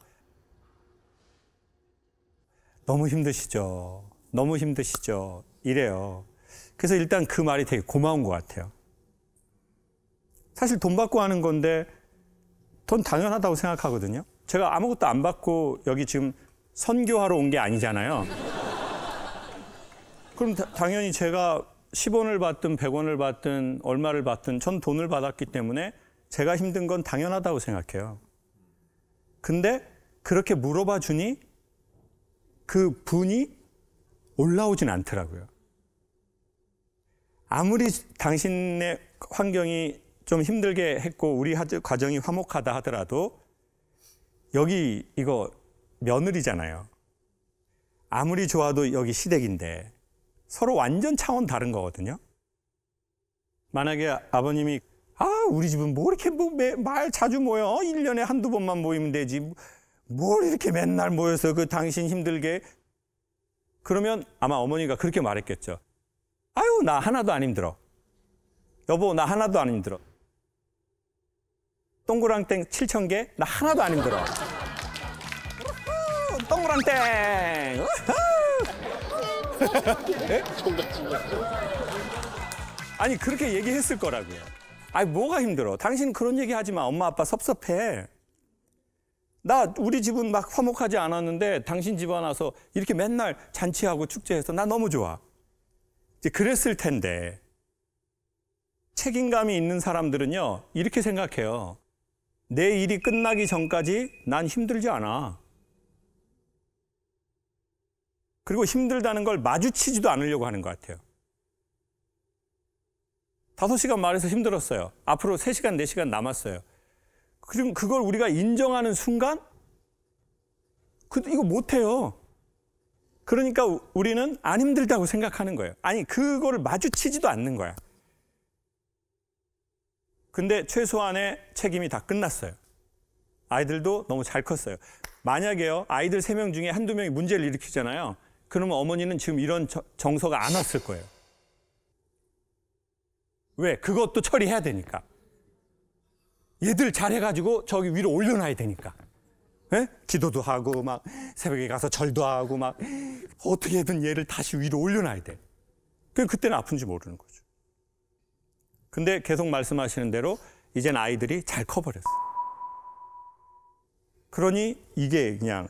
너무 힘드시죠? 너무 힘드시죠? 이래요. 그래서 일단 그 말이 되게 고마운 것 같아요. 사실 돈 받고 하는 건데 돈 당연하다고 생각하거든요. 제가 아무것도 안 받고 여기 지금 선교하러 온 게 아니잖아요. 그럼 당연히 제가 10원을 받든 100원을 받든 얼마를 받든 전 돈을 받았기 때문에 제가 힘든 건 당연하다고 생각해요. 근데 그렇게 물어봐 주니 그 분이 올라오진 않더라고요. 아무리 당신의 환경이 좀 힘들게 했고 우리 가정이 화목하다 하더라도 여기 이거 며느리잖아요. 아무리 좋아도 여기 시댁인데 서로 완전 차원 다른 거거든요. 만약에 아버님이 우리 집은 뭐 이렇게 말 자주 모여? 1년에 한두 번만 모이면 되지. 뭘 이렇게 맨날 모여서 그 당신 힘들게. 그러면 아마 어머니가 그렇게 말했겠죠. 아유 나 하나도 안 힘들어. 여보 나 하나도 안 힘들어. 동그랑땡 7,000개? 나 하나도 안 힘들어. 동그랑땡! 아니 그렇게 얘기했을 거라고요. 아니 뭐가 힘들어? 당신 그런 얘기 하지 마. 엄마 아빠 섭섭해. 우리 집은 막 화목하지 않았는데 당신 집 와서 이렇게 맨날 잔치하고 축제해서 나 너무 좋아. 이제 그랬을 텐데 책임감이 있는 사람들은요 이렇게 생각해요. 내 일이 끝나기 전까지 난 힘들지 않아. 그리고 힘들다는 걸 마주치지도 않으려고 하는 것 같아요. 5시간 말해서 힘들었어요. 앞으로 3시간, 4시간 남았어요. 그럼 그걸 우리가 인정하는 순간 이거 못해요. 그러니까 우리는 안 힘들다고 생각하는 거예요. 아니 그거를 마주치지도 않는 거야. 근데 최소한의 책임이 다 끝났어요. 아이들도 너무 잘 컸어요. 만약에요 아이들 3명 중에 한두 명이 문제를 일으키잖아요. 그러면 어머니는 지금 이런 정서가 안 왔을 거예요. 왜? 그것도 처리해야 되니까. 얘들 잘해가지고 저기 위로 올려놔야 되니까. 예? 기도도 하고 막 새벽에 가서 절도 하고 막 어떻게든 얘를 다시 위로 올려놔야 돼. 그때는 아픈지 모르는 거죠. 근데 계속 말씀하시는 대로 이젠 아이들이 잘 커버렸어. 그러니 이게 그냥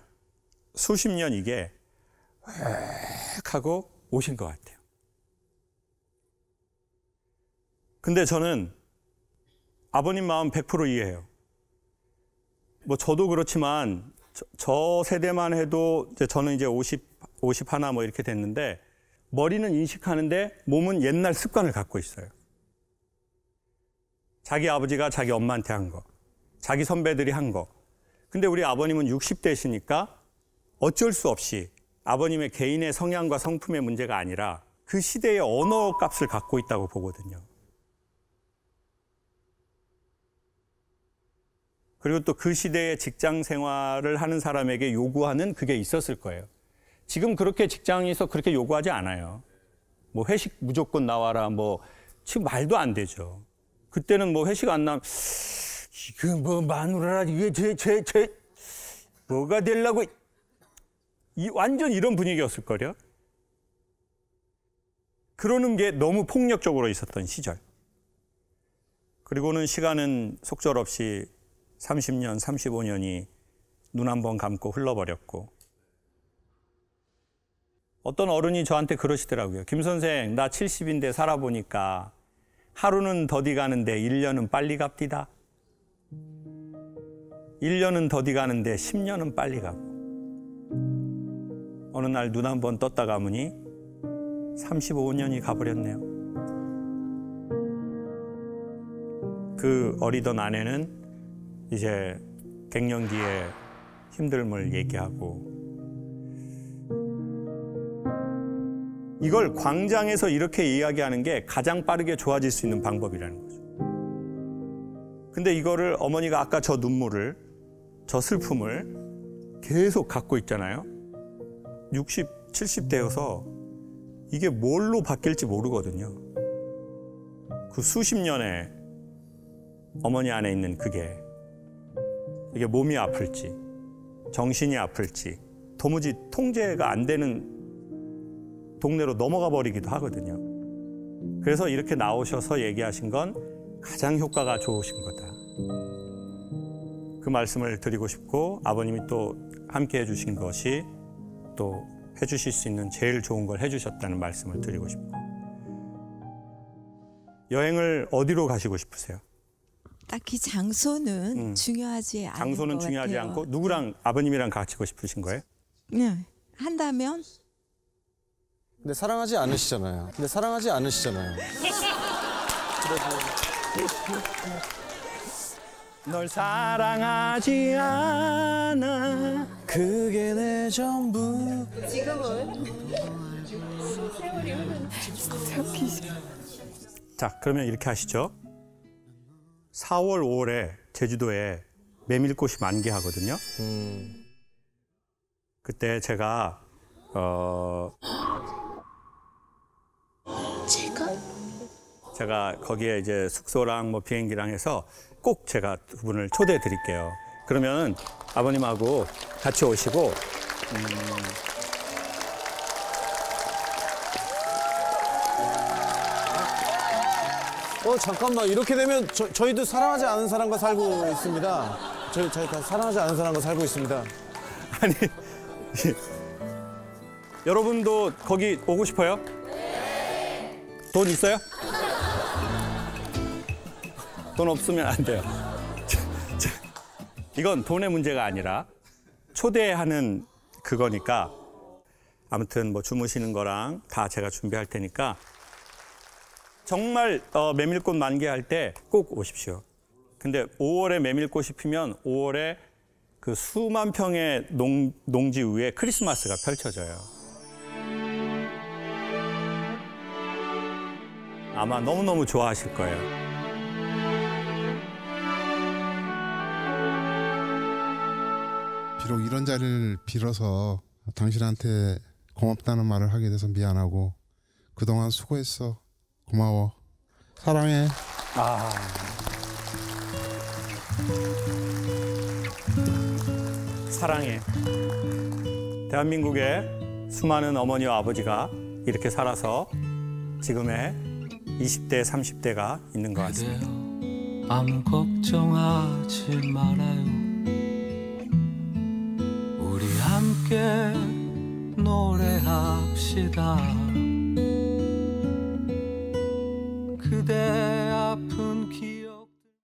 수십 년 이게 획 하고 오신 것 같아요. 근데 저는 아버님 마음 100% 이해해요. 뭐 저도 그렇지만 저 세대만 해도 저는 이제 50 하나 뭐 이렇게 됐는데 머리는 인식하는데 몸은 옛날 습관을 갖고 있어요. 자기 아버지가 자기 엄마한테 한 거, 자기 선배들이 한 거. 근데 우리 아버님은 60대시니까 어쩔 수 없이 아버님의 개인의 성향과 성품의 문제가 아니라 그 시대의 언어 값을 갖고 있다고 보거든요. 그리고 또 그 시대의 직장 생활을 하는 사람에게 요구하는 그게 있었을 거예요. 지금 그렇게 직장에서 그렇게 요구하지 않아요. 뭐 회식 무조건 나와라, 뭐 지금 말도 안 되죠. 그때는 뭐 회식 안 나면 지금 뭐 마누라라 이게 제 뭐가 되려고 완전 이런 분위기였을 거요. 그러는 게 너무 폭력적으로 있었던 시절. 그리고는 시간은 속절없이 30년, 35년이 눈 한 번 감고 흘러버렸고 어떤 어른이 저한테 그러시더라고요. 김 선생, 나 70인데 살아보니까 하루는 더디 가는데 1년은 빨리 갑디다. 1년은 더디 가는데 10년은 빨리 가고 어느 날 눈 한 번 떴다 가보니 35년이 가버렸네요. 그 어리던 아내는 이제 갱년기의 힘듦을 얘기하고 이걸 광장에서 이렇게 이야기하는 게 가장 빠르게 좋아질 수 있는 방법이라는 거죠. 근데 이거를 어머니가 아까 저 눈물을, 저 슬픔을 계속 갖고 있잖아요. 60, 70대여서 이게 뭘로 바뀔지 모르거든요. 그 수십 년의 어머니 안에 있는 그게 이게 몸이 아플지 정신이 아플지 도무지 통제가 안 되는 동네로 넘어가 버리기도 하거든요. 그래서 이렇게 나오셔서 얘기하신 건 가장 효과가 좋으신 거다. 그 말씀을 드리고 싶고 아버님이 또 함께 해주신 것이 또 해주실 수 있는 제일 좋은 걸 해주셨다는 말씀을 드리고 싶고 여행을 어디로 가시고 싶으세요? 딱히 장소는 중요하지 않은 장소는 것 중요하지 같아요. 않고 누구랑 아버님이랑 가시고 싶으신 거예요? 네, 한다면 근데 사랑하지 않으시잖아요. 널 사랑하지 않아 그게 내 전부. 지금은 세월이 자, 그러면 이렇게 하시죠. 4월, 5월에 제주도에 메밀꽃이 만개하거든요. 그때 제가 제가 거기에 이제 숙소랑 뭐 비행기랑 해서 꼭 제가 두 분을 초대해 드릴게요. 그러면 아버님하고 같이 오시고 잠깐만 이렇게 되면 저희도 사랑하지 않은 사람과 살고 있습니다. 저희 다 사랑하지 않은 사람과 살고 있습니다. 아니 여러분도 거기 오고 싶어요? 돈 있어요? 돈 없으면 안 돼요. 이건 돈의 문제가 아니라 초대하는 그거니까 아무튼 뭐 주무시는 거랑 다 제가 준비할 테니까 정말 메밀꽃 만개할 때 꼭 오십시오. 근데 5월에 메밀꽃이 피면 5월에 그 수만 평의 농지 위에 크리스마스가 펼쳐져요. 아마 너무너무 좋아하실 거예요. 비록 이런 자리를 빌어서 당신한테 고맙다는 말을 하게 돼서 미안하고 그동안 수고했어. 고마워. 사랑해. 사랑해. 대한민국의 수많은 어머니와 아버지가 이렇게 살아서 지금의 20대, 30대가 있는 것 같습니다. 아무 걱정하지 말아요. 우리 함께 노래합시다.